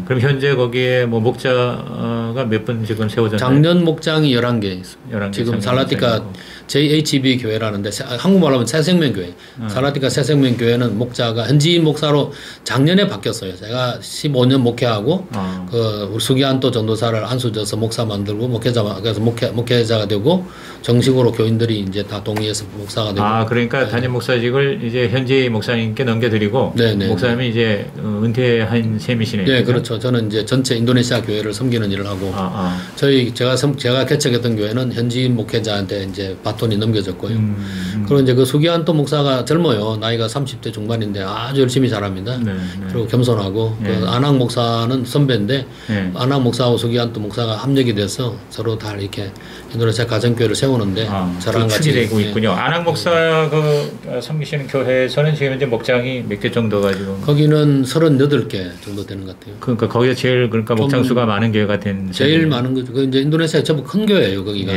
그럼 현재 거기에 뭐 목자가 몇 분 지금 세워졌나요? 작년 목장이 11개 있습니다. 11개 지금 살라티카 JHB 교회라는데 한국말로 하면 새생명교회. 살라티카 새생명교회는 목자가 현지인 목사로 작년에 바뀌었어요. 제가 15년 목회하고 그 수기안토 전도사를 안수져서 목사 만들고 그래서 목회자가 되고 정식으로 교인들이 이제 다 동의해서 목사가 되고. 그러니까 담임 목사직을 이제 현지 목사님께 넘겨드리고 네네. 목사님이 이제 은퇴한 셈이시네요. 네, 그렇죠. 저는 이제 전체 인도네시아 교회를 섬기는 일을 하고 제가 개척했던 교회는 현지인 목회자한테 이제 바톤이 넘겨졌고요. 그리고 이제 그 수기안토 목사가 젊어요. 나이가 30대 중반인데 아주 열심히 잘합니다. 네, 네. 그리고 겸손하고 그 안학 목사는 선배인데 안학 목사하고 수기안토 목사가 합력이 돼서 서로 다 이렇게 인도네시아 가정교회를 세우는데 저랑 같이 되고 있군요. 안학 목사 그 섬기시는 교회에서는 지금 이제 목장이 몇 개 정도 가지고 거기는 38개 정도 되는 것 같아요. 그러니까 거기가 제일 그러니까 목장 수가 많은 교회가 된 제일 많은 거죠. 그 이제 인도네시아 전부 큰 교회예요, 거기가.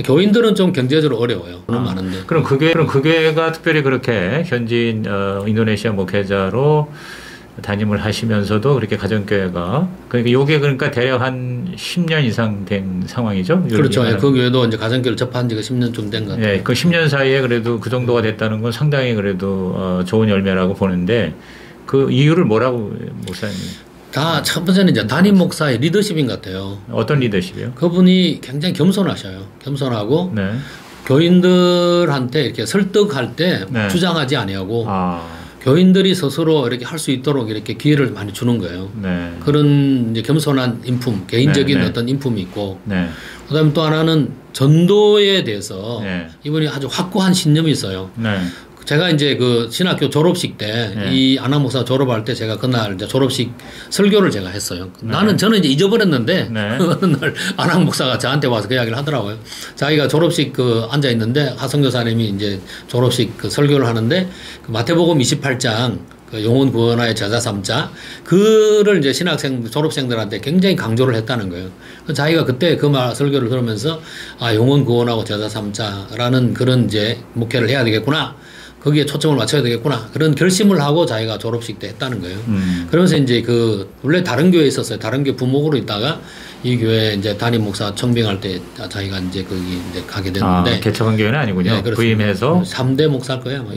교인들은 좀 경제적으로 어려워요. 많은데. 그럼 그 교회가 특별히 그렇게 현지인 인도네시아 목회자로 담임을 하시면서도 그렇게 가정교회가 그러니까 요게 그러니까 대략 한 10년 이상 된 상황이죠. 그렇죠. 그 교회도 이제 가정교회를 접한 지가 10년 좀 된 것 같아요. 그 10년 사이에 그래도 그 정도가 됐다는 건 상당히 그래도 좋은 열매라고 보는데 그 이유를 뭐라고 목사님? 다 첫 번째는 이제 담임 목사의 리더십인 것 같아요. 어떤 리더십이요? 그분이 굉장히 겸손하셔요. 겸손하고 교인들한테 이렇게 설득할 때 주장하지 아니하고 교인들이 스스로 이렇게 할 수 있도록 이렇게 기회를 많이 주는 거예요. 그런 이제 겸손한 인품, 개인적인 어떤 인품이 있고, 그다음에 또 하나는 전도에 대해서 이분이 아주 확고한 신념이 있어요. 제가 이제 그 신학교 졸업식 때 이 안학 목사 졸업할 때 제가 그날 이제 졸업식 설교를 제가 했어요. 저는 이제 잊어버렸는데 어느 날 안학 목사가 저한테 와서 그 이야기를 하더라고요. 자기가 졸업식 그 앉아 있는데 하성교사님이 이제 졸업식 그 설교를 하는데 그 마태복음 28장 그 영혼 구원하여 제자 삼자 그를 이제 신학생 졸업생들한테 굉장히 강조를 했다는 거예요. 자기가 그때 그 말 설교를 들으면서 영혼 구원하고 제자 삼자라는 그런 이제 목회를 해야 되겠구나. 거기에 초점을 맞춰야 되겠구나. 그런 결심을 하고 자기가 졸업식 때 했다는 거예요. 그러면서 이제 원래 다른 교회에 있었어요. 다른 교회 부목으로 있다가 이 교회 이제 담임 목사 청빙할 때 자기가 이제 거기 이제 가게 됐는데. 개척한 교회는 아니군요. 부임해서. 3대 목사일 거예요.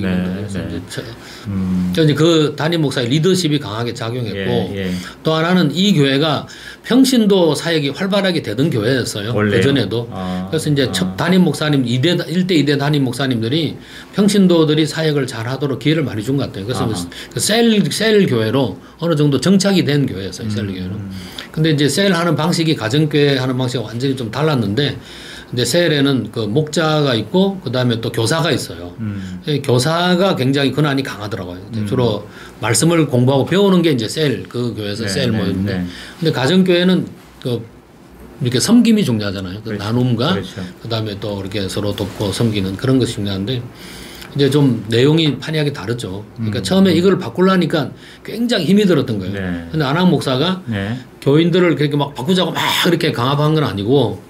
이제 그 담임 목사의 리더십이 강하게 작용했고 또 하나는 이 교회가 평신도 사역이 활발하게 되던 교회였어요. 그전에도. 그래서 이제 첫 담임 목사님 1대 2대 담임 목사님들이 평신도들이 사역을 잘 하도록 기회를 많이 준 것 같아요. 그래서 그 셀 교회로 어느 정도 정착이 된 교회였어요. 셀 교회로. 근데 이제 셀 하는 방식이 가정교회 하는 방식과 완전히 좀 달랐는데 근데 셀에는 그 목자가 있고 그다음에 또 교사가 있어요. 교사가 굉장히 권한이 강하더라고요. 주로 말씀을 공부하고 배우는 게 이제 그 교회에서 셀 모임인데. 근데 가정교회는 이렇게 섬김이 중요하잖아요. 나눔과 그다음에 또 이렇게 서로 돕고 섬기는 그런 것이 중요한데 이제 좀 내용이 판이하게 다르죠. 그러니까 처음에 이걸 바꾸려니까 굉장히 힘이 들었던 거예요. 근데 안학 목사가 교인들을 그렇게 막 바꾸자고 막 그렇게 강압한 건 아니고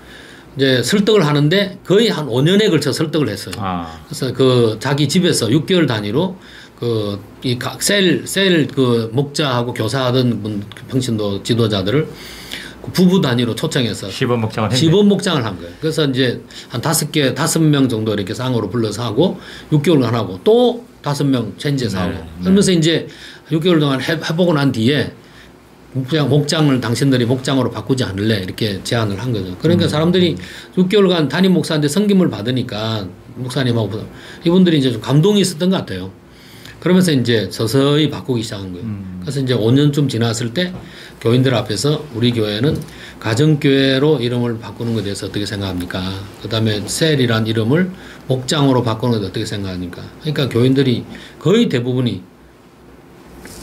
이제 설득을 하는데 거의 한 5년에 걸쳐 설득을 했어요. 그래서 자기 집에서 6개월 단위로 셀 목자하고 교사하던 평신도 지도자들을 부부 단위로 초청해서 시범 목장을 한 거예요. 그래서 이제 한 5명 정도 이렇게 쌍으로 불러서 하고 6개월간 하고 또 5명 체인지해서 하고 그러면서 이제 6개월 동안 해보고 난 뒤에 목장을 당신들이 목장으로 바꾸지 않을래 이렇게 제안을 한 거죠. 그러니까 사람들이 6개월간 담임 목사한테 섬김을 받으니까 목사님하고 이분들이 이제 좀 감동이 있었던 것 같아요. 그러면서 이제 서서히 바꾸기 시작한 거예요. 그래서 이제 5년쯤 지났을 때 교인들 앞에서 우리 교회는 가정교회로 이름을 바꾸는 것에 대해서 어떻게 생각합니까? 그 다음에 셀이란 이름을 목장으로 바꾸는 것에 어떻게 생각합니까? 그러니까 교인들이 거의 대부분이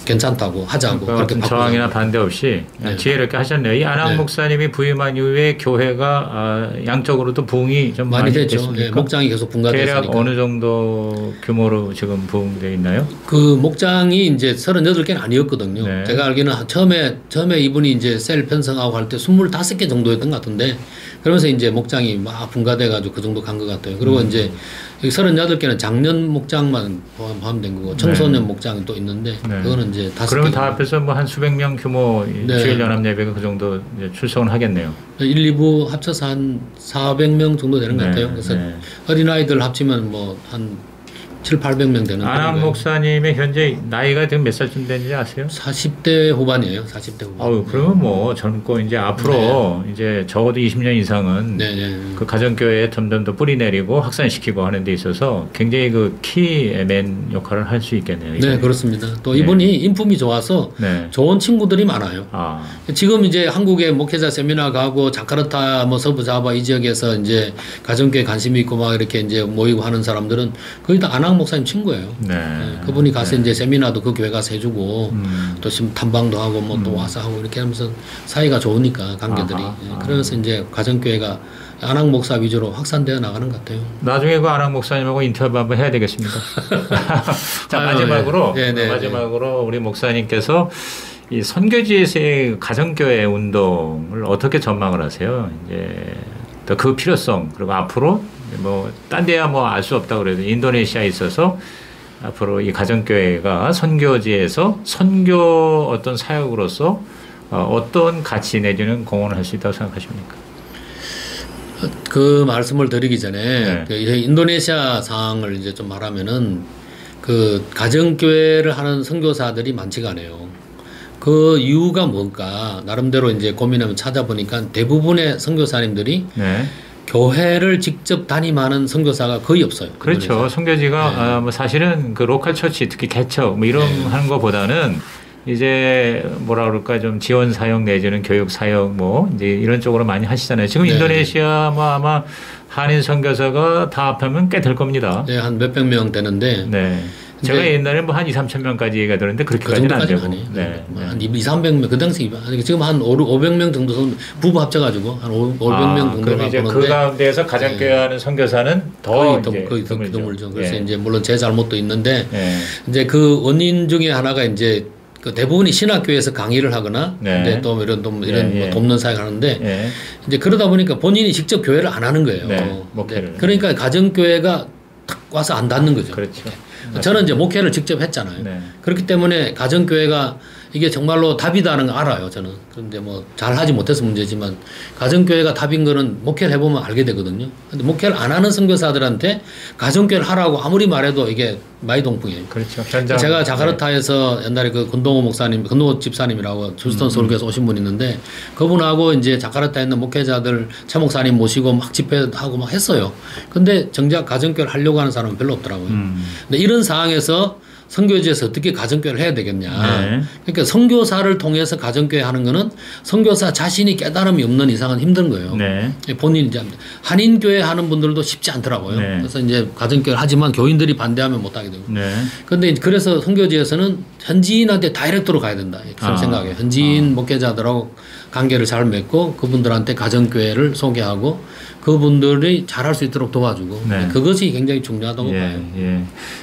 괜찮다고 하자고 그렇게 저항이나 반대 없이 지혜롭게 하셨네요. 이 안학 목사님이 부임한 이후에 교회가 양적으로도 부흥이 좀 많이 됐죠. 목장이 계속 분가됐으니까. 대략 어느 정도 규모로 지금 부흥되어 있나요? 그 목장이 이제 38개는 아니었거든요. 제가 알기는 처음에 이분이 이제 셀 편성하고 할 때 25개 정도였던 것 같은데 그러면서 이제 목장이 막 분가돼가지고 그 정도 간 것 같아요. 그리고 이제 여기 38개는 장년 목장만 포함하면 된 거고 청소년 목장이 또 있는데 그거는 이제 5개. 그러면 다 합해서 뭐 한 수백 명 규모 주일연합예배가 그 정도 이제 출석은 하겠네요. 1, 2부 합쳐서 한 400명 정도 되는 것 같아요. 그래서 어린아이들 합치면 뭐 한 7, 800명 되는. 안학 목사님의 현재 나이가 지금 몇 살쯤 되는지 아세요? 40대 후반이에요. 40대 후반. 그러면 뭐 젊고 이제 앞으로 이제 적어도 20년 이상은 그 가정교회에 점점 더 뿌리 내리고 확산시키고 하는 데 있어서 굉장히 그 키맨 역할을 할 수 있겠네요. 네, 그렇습니다. 또 이분이 인품이 좋아서 좋은 친구들이 많아요. 지금 이제 한국에 목회자 세미나 가고 자카르타 뭐 서부 자바 이 지역에서 이제 가정교회 관심이 있고 막 이렇게 이제 모이고 하는 사람들은 거의 다 안학 목사님 친구예요. 그분이 가서 이제 세미나도 그 교회 가서 해주고 또 지금 탐방도 하고 뭐 또 와서 하고 이렇게 하면서 사이가 좋으니까 관계들이. 그래서 이제 가정교회가 안학 목사 위주로 확산되어 나가는 것 같아요. 나중에 그 안학 목사님하고 인터뷰 한번 해야 되겠습니까? 자, 마지막으로 우리 목사님께서 이 선교지에서의 가정교회 운동을 어떻게 전망을 하세요? 이제 또 그 필요성 그리고 앞으로 뭐 딴 데야 뭐 알 수 없다 그래도 인도네시아에 있어서 앞으로 이 가정교회가 선교지에서 선교 어떤 사역으로서 어떤 가치 내지는 공헌을 할 수 있다고 생각하십니까? 그 말씀을 드리기 전에 그 인도네시아 상황을 이제 좀 말하면은 그 가정교회를 하는 선교사들이 많지가 않아요. 그 이유가 뭘까 나름대로 이제 고민하면 찾아보니까 대부분의 선교사님들이 교회를 직접 담임하는 선교사가 거의 없어요. 그렇죠. 선교지가 뭐 사실은 그 로컬 처치 특히 개척 뭐 이런 하는 것보다는 이제 뭐라 그럴까 좀 지원 사역 내지는 교육 사역 뭐 이제 이런 쪽으로 많이 하시잖아요. 지금 인도네시아 뭐 아마 한인 선교사가 다 합하면 꽤 될 겁니다. 네, 한 몇백 명 되는데. 제가 옛날에 뭐 한 2, 3천 명까지 얘기가 들었는데 그렇게까지는 안 되고. 한 2, 300명 그 당시 지금 한 500명 정도 부부 합쳐가지고 한 500명 정도 그럼 이제 그 가운데에서 가정교회 하는 선교사는 더 거의 더 드물죠. 그래서 이제 물론 제 잘못도 있는데 이제 그 원인 중에 하나가 이제 그 대부분이 신학교에서 강의를 하거나 이제 또 이런 뭐 돕는 사역을 하는데 이제 그러다 보니까 본인이 직접 교회를 안 하는 거예요. 목회를. 그러니까 가정교회가 탁 와서 안 닿는 거죠. 그렇죠. 저는 이제 목회를 직접 했잖아요. 그렇기 때문에 가정교회가 이게 정말로 답이다는 걸 알아요, 저는. 그런데 뭐 잘하지 못해서 문제지만 가정교회가 답인 거는 목회를 해보면 알게 되거든요. 근데 목회를 안 하는 선교사들한테 가정교회를 하라고 아무리 말해도 이게 마이동풍이에요. 그렇죠. 제가 자카르타에서 옛날에 그 권동호 목사님, 권동호 집사님이라고 주스턴 서울교에서 오신 분이 있는데 그분하고 이제 자카르타에 있는 목회자들 최 목사님 모시고 막 집회하고 막 했어요. 근데 정작 가정교회를 하려고 하는 사람은 별로 없더라고요. 근데 이런 상황에서 선교지에서 어떻게 가정교회를 해야 되겠냐. 그러니까 선교사를 통해서 가정교회 하는 거는 선교사 자신이 깨달음이 없는 이상은 힘든 거예요. 본인이 이제 한인교회 하는 분들도 쉽지 않더라고요. 그래서 이제 가정교회를 하지만 교인들이 반대하면 못하게 되고. 그런데 그래서 선교지에서는 현지인한테 다이렉트로 가야 된다. 그런 생각이에요. 현지인 목회자들하고 관계를 잘 맺고 그분들한테 가정교회를 소개하고 그분들이 잘할 수 있도록 도와주고 그것이 굉장히 중요하다고 봐요.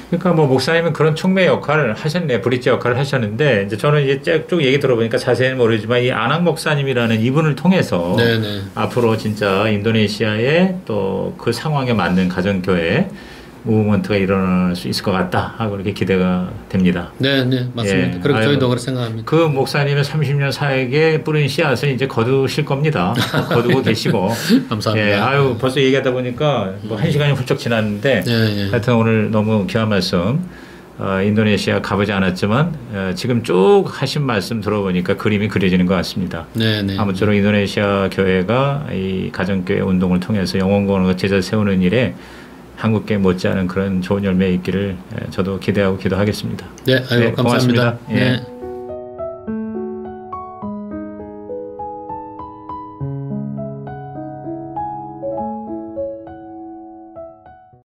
그러니까 뭐 목사님은 그런 촉매 역할을 하셨네, 브릿지 역할을 하셨는데 이제 저는 이제 쭉 얘기 들어보니까 자세히는 모르지만 이 안학 목사님이라는 이분을 통해서 앞으로 진짜 인도네시아의 또 그 상황에 맞는 가정교회 무브먼트가 일어날 수 있을 것 같다 하고 이렇게 기대가 됩니다. 네, 맞습니다. 그렇게 저희도 그렇게 생각합니다. 그 목사님의 30년 사역에 뿌린 씨앗을 이제 거두실 겁니다. 거두고 계시고. 감사합니다. 벌써 얘기하다 보니까 뭐 1시간이 훌쩍 지났는데 하여튼 오늘 너무 귀한 말씀. 인도네시아 가보지 않았지만 지금 쭉 하신 말씀 들어보니까 그림이 그려지는 것 같습니다. 아무쪼록 인도네시아 교회가 이 가정교회 운동을 통해서 영원공헌과 제자 세우는 일에 한국계 못지않은 그런 좋은 열매 있기를 저도 기대하고 기도하겠습니다. 감사합니다. 고맙습니다.